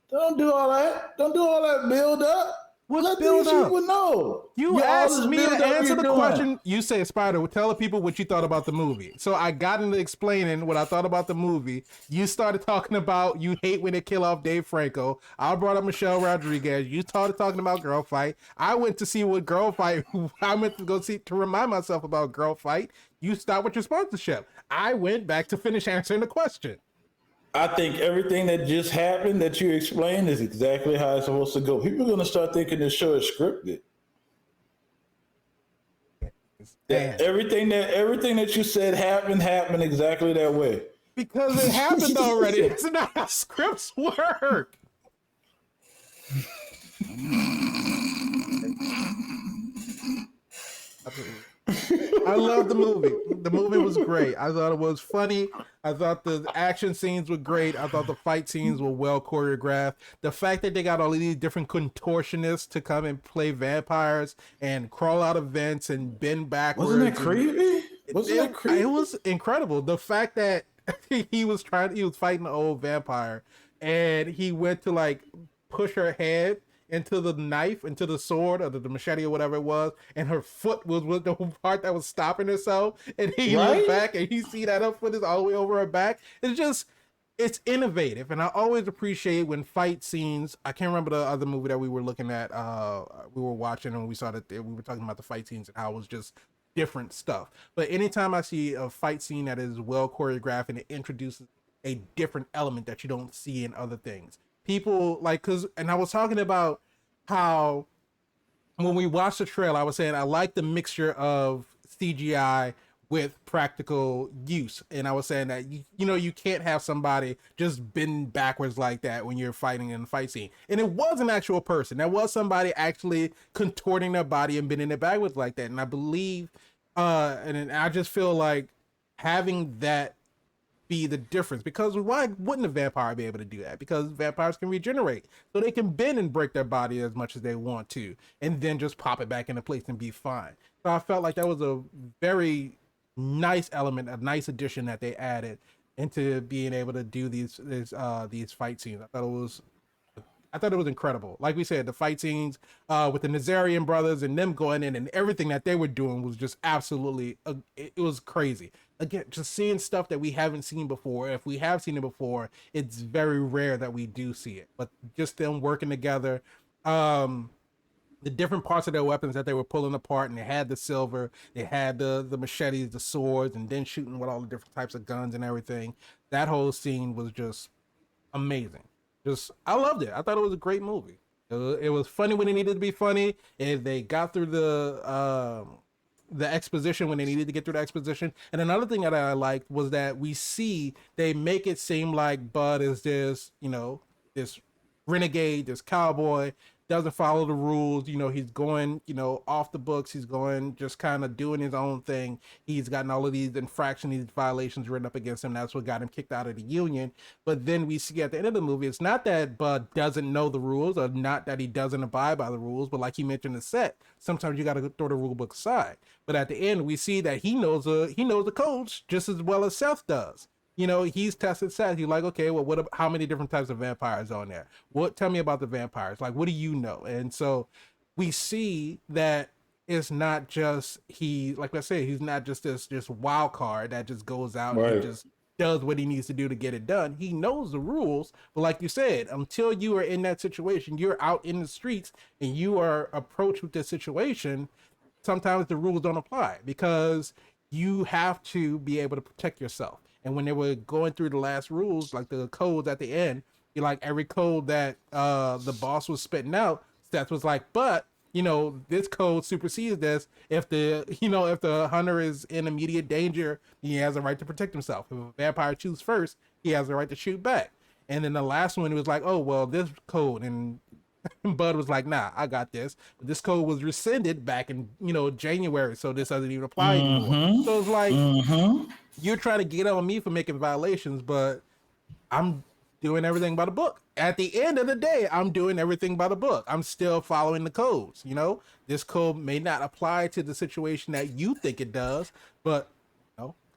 Don't do all that. Don't do all that build up. What Let build these up? people know. You all asked this me to build up answer you're the doing. question. You say, Spider, tell the people what you thought about the movie. So I got into explaining what I thought about the movie. You started talking about you hate when they kill off Dave Franco. I brought up Michelle Rodriguez. You started talking about Girl Fight. I went to see what Girl Fight. I went to go see to remind myself about Girl Fight. You stopped with your sponsorship. I went back to finish answering the question. I think everything that just happened that you explained is exactly how it's supposed to go. People are going to start thinking this show is scripted. Everything that you said happened exactly that way. Because it happened already. It's not how scripts work. I love the movie. The movie was great. I thought it was funny. I thought the action scenes were great. I thought the fight scenes were well choreographed. The fact that they got all of these different contortionists to come and play vampires and crawl out of vents and bend backwards. Wasn't that creepy? It was incredible. The fact that he was fighting an old vampire and he went to like push her head into the knife, into the sword or the machete or whatever it was, and her foot was the part that was stopping herself, and he looked back and he see that her foot is all the way over her back. It's innovative, and I always appreciate when fight scenes. I can't remember the other movie that we were looking at, we were watching, and we saw that we were talking about the fight scenes and how it was just different stuff. But anytime I see a fight scene that is well choreographed and it introduces a different element that you don't see in other things, people like, and I was talking about how when we watched the trailer, I was saying I like the mixture of CGI with practical use, and I was saying that you can't have somebody just bend backwards like that when you're fighting in a fight scene. And it was an actual person. There was somebody actually contorting their body and bending it backwards like that. And I believe, and I just feel like having that be the difference, because why wouldn't a vampire be able to do that? Because vampires can regenerate, so they can bend and break their body as much as they want to, and then just pop it back into place and be fine. So I felt like that was a very nice element, a nice addition that they added into being able to do these fight scenes. I thought it was incredible. Like we said, the fight scenes with the Nazarian brothers and them going in and everything that they were doing was just absolutely, it was crazy. Again, just seeing stuff that we haven't seen before. If we have seen it before, it's very rare that we do see it. But just them working together, the different parts of their weapons that they were pulling apart, and they had the silver, they had the machetes, the swords, and then shooting with all the different types of guns and everything. That whole scene was just amazing. I loved it. I thought it was a great movie. It was funny when it needed to be funny, and they got through the exposition when they needed to get through the exposition. And another thing that I liked was that they make it seem like Bud is this renegade, this cowboy, doesn't follow the rules. He's going, off the books. He's going, just kind of doing his own thing. He's gotten all of these infractions, these violations written up against him. That's what got him kicked out of the union. But then we see at the end of the movie, it's not that Bud doesn't know the rules, or not that he doesn't abide by the rules, but like he mentioned in the set, sometimes you got to throw the rule book aside. But at the end, we see that he knows the codes just as well as Seth does. He's tested Seth. He's like, okay, well, how many different types of vampires are on there? Tell me about the vampires. Like, what do you know? And so we see that it's not just like I say, he's not just this wild card that just goes out and just does what he needs to do to get it done. He knows the rules, but like you said, until you are in that situation, you're out in the streets and you are approached with this situation, sometimes the rules don't apply because you have to be able to protect yourself. And when they were going through the last rules, like the codes at the end, like every code that the boss was spitting out, Seth was like, but this code supersedes this. If the hunter is in immediate danger, he has a right to protect himself. If a vampire shoots first, he has a right to shoot back. And then the last one, he was like, oh well, this code, and Bud was like, nah, I got this. But this code was rescinded back in January, so this doesn't even apply anymore. So it's like, you're trying to get on me for making violations, but I'm doing everything by the book. At the end of the day, I'm doing everything by the book. I'm still following the codes. This code may not apply to the situation that you think it does, but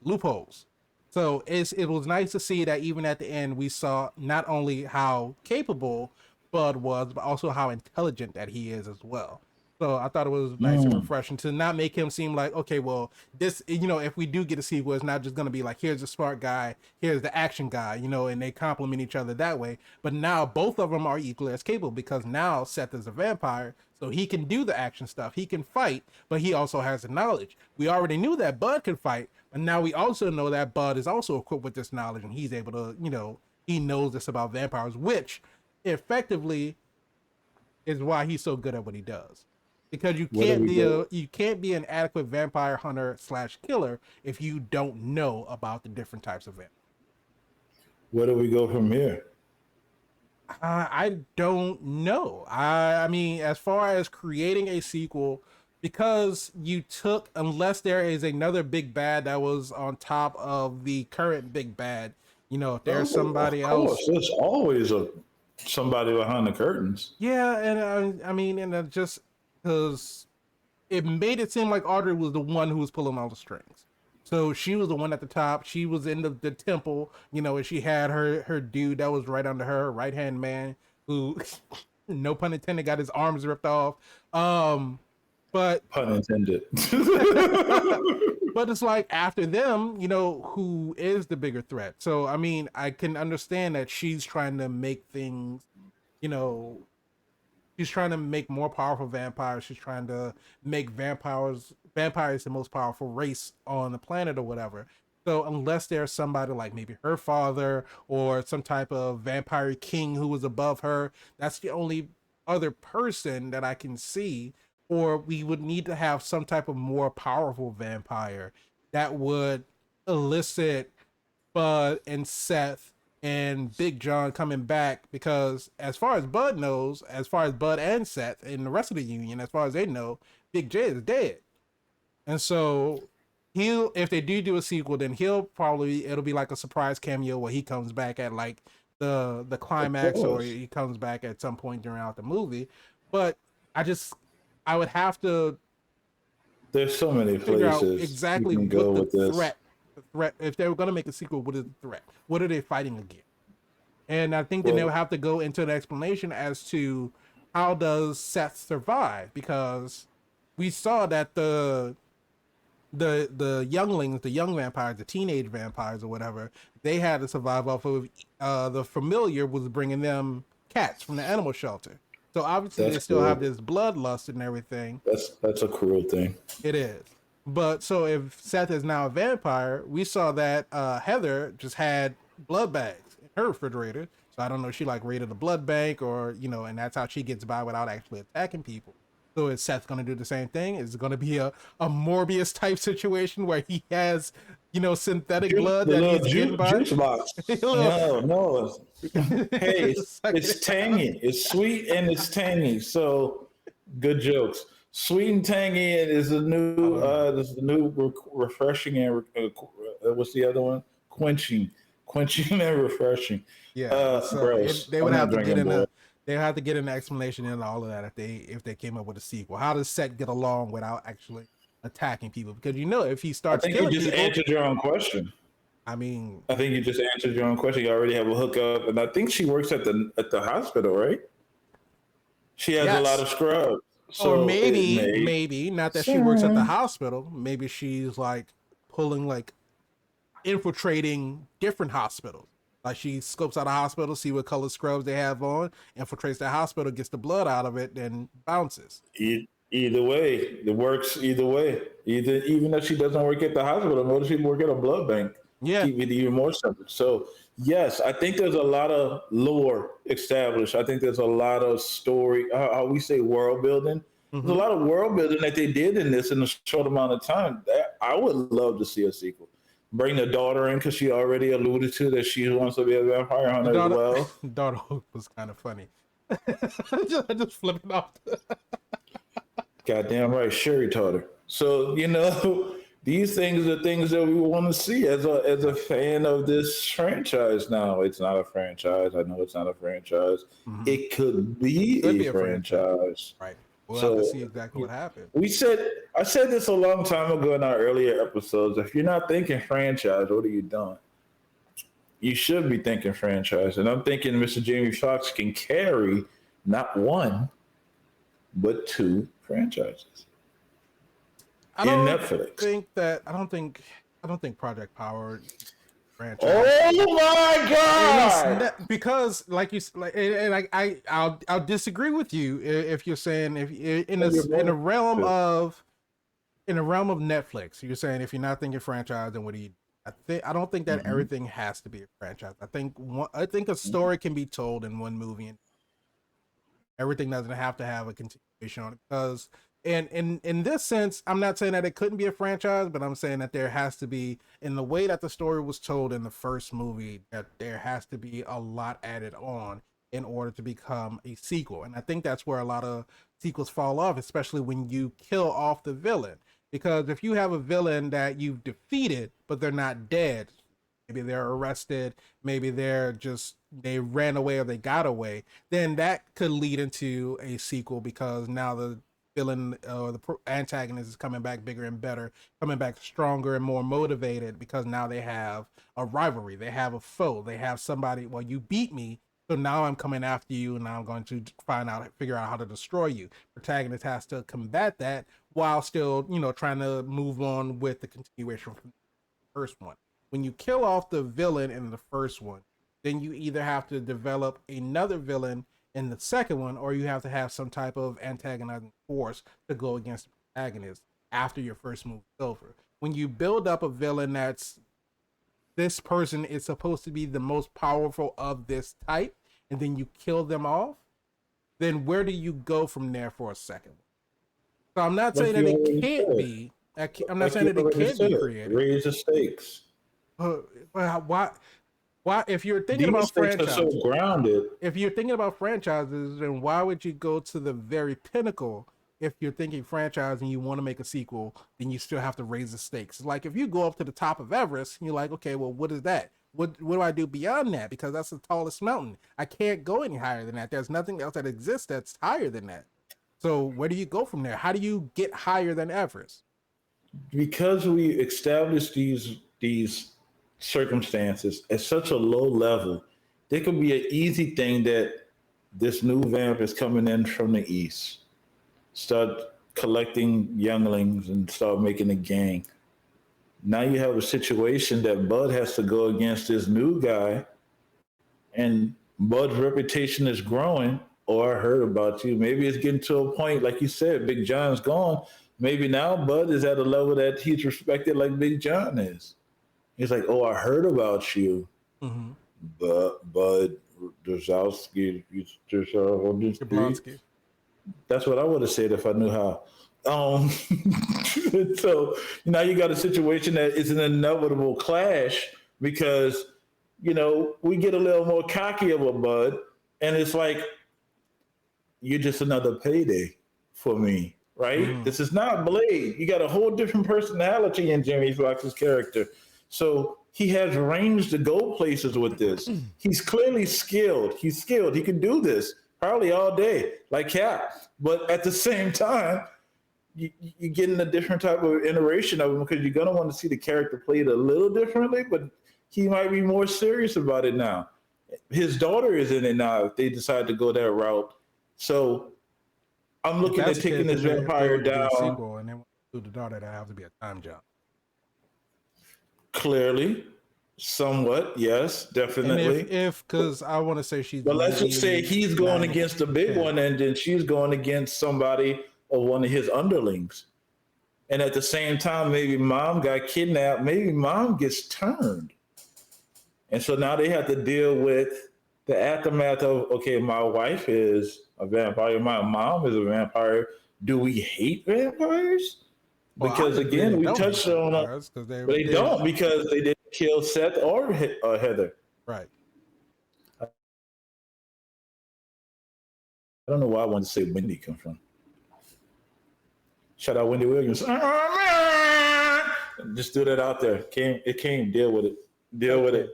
loopholes. So it was nice to see that even at the end, we saw not only how capable Bud was, but also how intelligent that he is as well. So I thought it was nice and refreshing to not make him seem like, okay, well, this, if we do get a sequel, it's not just going to be like, here's the smart guy, here's the action guy, and they complement each other that way. But now both of them are equally as capable, because now Seth is a vampire, so he can do the action stuff. He can fight, but he also has the knowledge. We already knew that Bud could fight, but now we also know that Bud is also equipped with this knowledge, and he's able to, he knows this about vampires, which effectively is why he's so good at what he does. Because you can't be an adequate vampire hunter / killer if you don't know about the different types of vampires. Where do we go from here? I don't know. I mean, as far as creating a sequel, because you took, unless there is another big bad that was on top of the current big bad, if there's somebody else. There's always somebody behind the curtains. Yeah, and I mean, and just because it made it seem like Audrey was the one who was pulling all the strings. So she was the one at the top. She was in the temple, and she had her dude that was right under her, right-hand man, who, no pun intended, got his arms ripped off. But pun intended. But it's like, after them, who is the bigger threat? So, I mean, I can understand that she's trying to make things, she's trying to make more powerful vampires. She's trying to make vampires the most powerful race on the planet or whatever. So unless there's somebody like maybe her father or some type of vampire king who was above her, that's the only other person that I can see. Or we would need to have some type of more powerful vampire that would elicit Bud and Seth and Big John coming back, because as far as Bud knows, as far as Bud and Seth and the rest of the Union, as far as they know, Big J is dead. And so if they do a sequel, then it'll be like a surprise cameo where he comes back at like the climax, or he comes back at some point throughout the movie. But I would have to. There's so many places exactly you can go with this. The threat. If they were going to make a sequel, what is the threat? What are they fighting against? And I think then they would have to go into an explanation as to how does Seth survive, because we saw that the younglings, the young vampires, the teenage vampires or whatever, they had to survive off of the familiar was bringing them cats from the animal shelter. So obviously they still have this bloodlust and everything. That's a cruel thing. It is. But so if Seth is now a vampire, we saw that Heather just had blood bags in her refrigerator. So I don't know if she like raided a blood bank or, and that's how she gets by without actually attacking people. So is Seth going to do the same thing? Is it going to be a Morbius type situation where he has, synthetic blood that he's getting by? Juice box. No. Hey, it's tangy. It's sweet and it's tangy. So good jokes. Sweet and tangy is the new refreshing and what's the other one? Quenching and refreshing. Yeah. So they would have to get in they have to get an explanation in all of that if they came up with a sequel. How does Seth get along without actually attacking people? Because if he starts killing people, I think you just answered your own question. I mean, I think you just answered your own question. You already have a hookup, and I think she works at the hospital, right? She has a lot of scrubs. So or maybe not that she works at the hospital. Maybe she's like infiltrating different hospitals. Like she scopes out a hospital, see what color scrubs they have on, infiltrates the hospital, gets the blood out of it, then bounces. Either way, it works either way. Even if she doesn't work at the hospital, most people work at a blood bank. Yeah. keep it even more simple. So yes, I think there's a lot of lore established. I think there's a lot of story, how we say world building. There's a Hmm. lot of world building that they did in this in a short amount of time. That I would love to see a sequel. Bring the daughter in because she already alluded to that she wants to be a vampire The hunter as daughter, well. daughter was kind of funny. just flipping off. Goddamn right, Sherry taught her. So these things are things that we want to see as a fan of this franchise. Now, it's not a franchise. I know it's not a franchise. Mhm. It could It be could a be a franchise, franchise. right? We'll have to So see exactly what happens. I said this a long time ago in our earlier episodes. If you're not thinking franchise, what are you doing? You should be thinking franchise. And I'm thinking Mr. Jamie Foxx can carry not one, but two franchises I in don't Netflix. think that. I don't think Project Power franchise. Oh my At least god! because, like you like, and I'll disagree with you if you're saying if in a in a realm of Netflix, you're saying if you're not thinking franchise, then what do you? I don't think that Mm-hmm. everything has to be a franchise. I think a story can be told in one movie, and everything doesn't have to have a continuation on it. Because in this sense, I'm not saying that it couldn't be a franchise, but I'm saying that there has to be, in the way that the story was told in the first movie, that there has to be a lot added on in order to become a sequel. And I think that's where a lot of sequels fall off, especially when you kill off the villain. Because if you have a villain that you've defeated, but they're not dead, maybe they're arrested, maybe they ran away or they got away, then that could lead into a sequel because now the villain or the antagonist is coming back bigger and better, coming back stronger and more motivated because now they have a rivalry, they have a foe, they have somebody. Well, you beat me, so now I'm coming after you, and now I'm going to figure out how to destroy you. Protagonist has to combat that while still, trying to move on with the continuation from the first one. When you kill off the villain in the first one, then you either have to develop another villain in the second one, or you have to have some type of antagonizing force to go against the protagonist after your first move is over. When you build up a villain that's this person is supposed to be the most powerful of this type, and then you kill them off, then where do you go from there for a second? So I'm not saying Like that you it already can't said. be. I'm not Like saying you that it already can't be said. created. Raise the stakes. Well, why? If you're thinking These about stakes are so franchises, grounded. if you're thinking about franchises, then why would you go to the very pinnacle? If you're thinking franchise and you want to make a sequel, then you still have to raise the stakes. Like if you go up to the top of Everest, you're like, okay, well, what is that? What do I do beyond that? Because that's the tallest mountain. I can't go any higher than that. There's nothing else that exists that's higher than that. So where do you go from there? How do you get higher than Everest? Because we established these circumstances at such a low level, there could be an easy thing that this new vamp is coming in from the east, start collecting younglings and start making a gang. Now you have a situation that Bud has to go against this new guy, and Bud's reputation is growing. Or I heard about you. Maybe it's getting to a point, like you said, Big John's gone. Maybe now Bud is at a level that he's respected like Big John is. He's like, oh, I heard about you, Mm-hmm. but Bud Drzowski, on the Jablonski. streets. That's what I would have said if I knew how. Um, so now you got a situation that is an inevitable clash because we get a little more cocky of a Bud, and it's like you're just another payday for me, right? Mm-hmm. This is not Blade. You got a whole different personality in Jamie Foxx's character. So he has range to go places with this. He's clearly skilled. He's skilled. He can do this probably all day, like Cap. But at the same time, you're getting a different type of iteration of him because you're going to want to see the character played a little differently, but he might be more serious about it now. His daughter is in it now if they decide to go that route. So I'm looking at taking this vampire down. Sequel, and then do the daughter, that have to be a time jump. Clearly, somewhat, yes, definitely. And if because I want to say she's. But let's just say he's going against the big one, and then she's going against somebody or one of his underlings. And at the same time, maybe mom got kidnapped. Maybe mom gets turned. And so now they have to deal with the aftermath of, okay, my wife is a vampire, my mom is a vampire. Do we hate vampires? Well, Because obviously again, they we don't hate touched on it, vampires because they but they did don't because they didn't kill Seth or Heather. right. I don't know why I wanted to say Wendy come from. Shout out Wendy Williams. Just threw that out there. It came. Deal with it. Deal with it.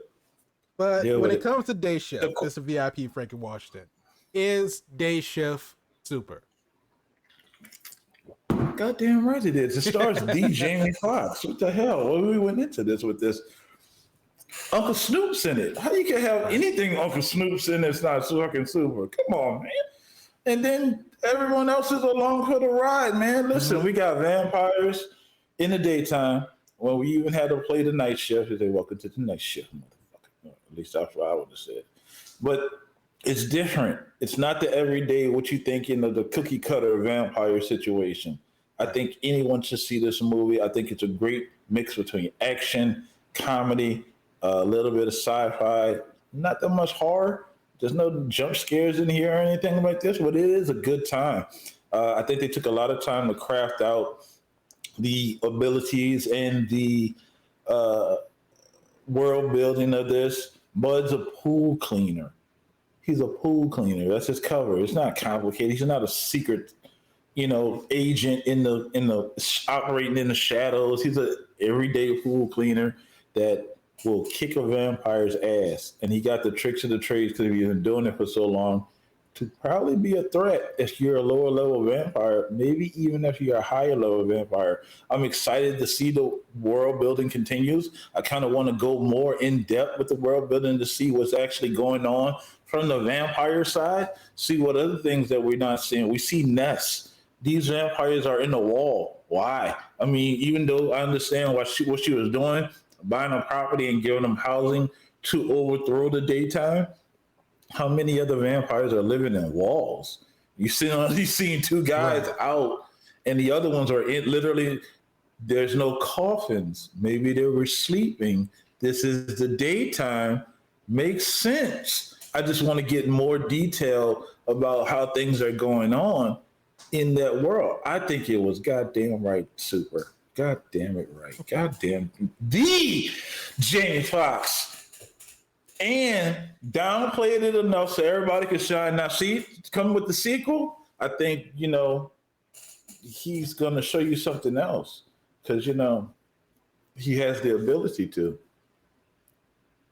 But Deal when with it comes to day shift, this is VIP Frankie Washington. Is day shift super? Goddamn right it is. It stars D. Jamie Foxx. What the hell? Well, we went into this with this. Uncle Snoop's in it. How you can have anything Uncle Snoop's in that's not fucking super? Come on, man. And then everyone else is along for the ride, man. Listen, we got vampires in the daytime. When we even had to play the night shift, they say, welcome to the night shift, motherfucker. At least that's what I would have said. But it's different. It's not the everyday what you think the cookie cutter vampire situation. I think anyone should see this movie. I think it's a great mix between action, comedy, a little bit of sci-fi, not that much horror. There's no jump scares in here or anything like this, but it is a good time. I think they took a lot of time to craft out the abilities and the world building of this. Bud's a pool cleaner. He's a pool cleaner. That's his cover. It's not complicated. He's not a secret, agent in the operating in the shadows. He's a everyday pool cleaner that will kick a vampire's ass. And he got the tricks of the trades because he's been doing it for so long to probably be a threat if you're a lower level vampire, maybe even if you're a higher level vampire. I'm excited to see the world building continues. I kind of want to go more in depth with the world building to see what's actually going on from the vampire side, see what other things that we're not seeing. We see nests. These vampires are in the wall. Why? I mean, even though I understand what she was doing, buying a property and giving them housing to overthrow the daytime, how many other vampires are living in walls? You seen two guys out, and the other ones are literally. There's no coffins. Maybe they were sleeping. This is the daytime. Makes sense. I just want to get more detail about how things are going on in that world. I think it was goddamn right super. God damn it right. God damn the Jamie Foxx. And downplayed it enough so everybody could shine. Now, see, come with the sequel, I think, he's going to show you something else because, he has the ability to.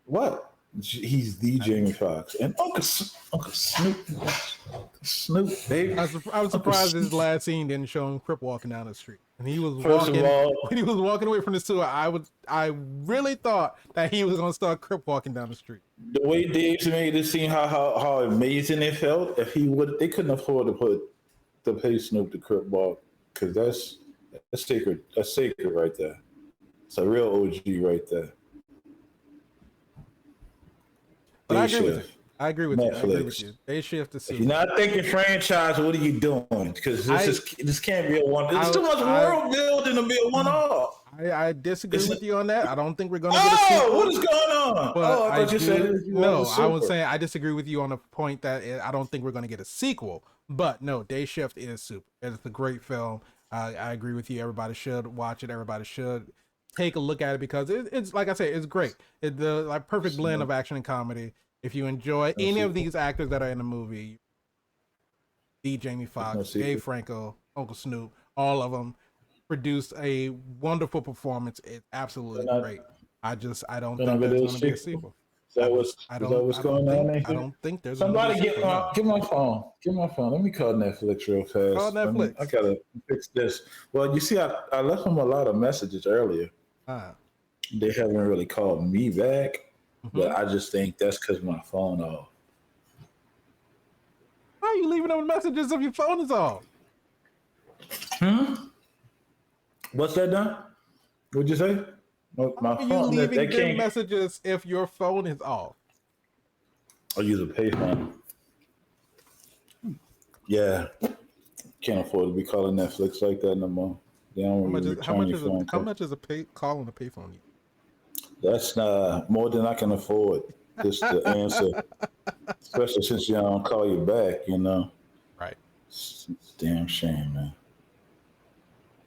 What? He's the Jamie Foxx. And Uncle Snoop, baby. I was surprised his last scene didn't show him crip walking down the street. And he was when he was walking away from the sewer, I really thought that he was going to start crip walking down the street. The way Dave made it seem how amazing it felt, if they couldn't afford to pay Snoop the crip walk, because that's sacred. That's sacred right there. It's a real OG right there. But I agree with you. They shift the If you're not thinking franchise, what are you doing? Because this can't be a one. There's too much world building to be a one-off. I disagree with you on that. I don't think we're going to get a sequel. What is going on? But I thought you said no. I was saying I disagree with you on the point that I don't think we're going to get a sequel. But no, Day Shift is super. It's a great film. I agree with you. Everybody should watch it. Everybody should take a look at it because it's like I say, it's great. It's the perfect blend of action and comedy. If you enjoy any of these actors that are in the movie, D. Jamie Foxx, Dave Franco, Uncle Snoop, all of them produced a wonderful performance. It's absolutely great. I don't think there's going to be a sequel. Is that what's going on? I don't think there's somebody get my phone. Get my phone. Let me call Netflix real fast. Call Netflix. I gotta fix this. Well, you see, I left them a lot of messages earlier. They haven't really called me back, but I just think that's because my phone off. How are you leaving them messages if your phone is off? What's that, Don? What'd you say? My phone. You leaving them messages if your phone is off? I'll use a payphone. Yeah, can't afford to be calling Netflix like that no more. They don't how much is a calling a payphone? That's not more than I can afford. Just to answer, especially since you don't call you back. Right. It's a damn shame, man.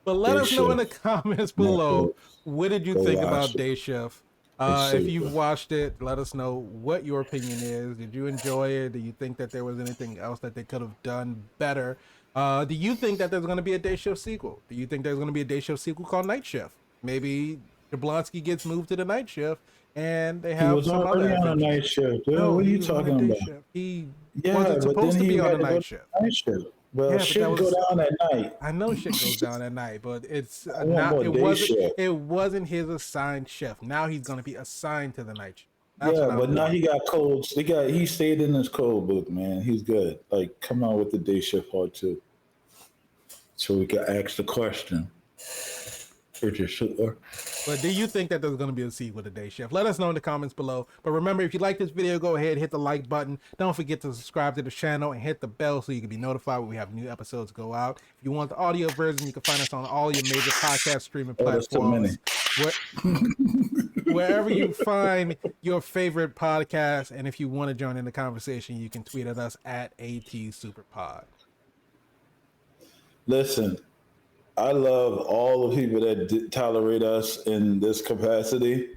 But let Day us know in the shift, comments below, Netflix, what did you go think watch about it. Day Shift? It's If super. you've watched it, let us know what your opinion is. Did you enjoy it? Do you think that there was anything else that they could have done better? Do you think that there's going to be a Day Shift sequel? Do you think there's going to be a Day Shift sequel called Night Shift? Maybe Jablonski gets moved to the night shift and they He have was some other already on a adventures. night shift, dude. No, What are he you was on a talking day about? shift. He Yeah, wasn't but then supposed to he be on had a to go night to shift. night shift. Well, Yeah, but that shit go was down at night. I know shit goes down at night, but it's I want not. more day shift. It wasn't his assigned shift. Now he's gonna be assigned to the night shift. That's Yeah, what I but now want. he got codes. He stayed in his code book, man. He's good. Like, come on with the day shift part too, so we can ask the question. Sure. But do you think that there's going to be a sequel to Day Shift? Let us know in the comments below. But remember, if you like this video, go ahead, hit the like button. Don't forget to subscribe to the channel and hit the bell so you can be notified when we have new episodes go out. If you want the audio version, you can find us on all your major podcast streaming Oh, that's too many. platforms. Wherever you find your favorite podcast. And if you want to join in the conversation, you can tweet at us at ATSuperPod. Listen, I love all the people that tolerate us in this capacity.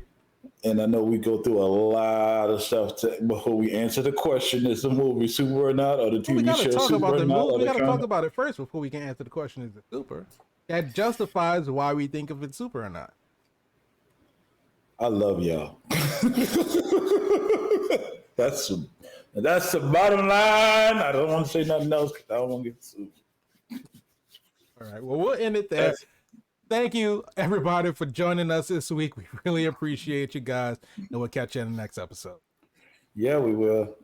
And I know we go through a lot of stuff before we answer the question: is the movie super or not, or the Well, we TV got to show talk super about or the not, movie. or We the got to talk comic? about it first before we can answer the question: is it super? That justifies why we think if it's super or not. I love y'all. that's that's the bottom line. I don't want to say nothing else. I don't want to get sued. All right. Well, we'll end it there. Thank you, everybody, for joining us this week. We really appreciate you guys, and we'll catch you in the next episode. Yeah, we will.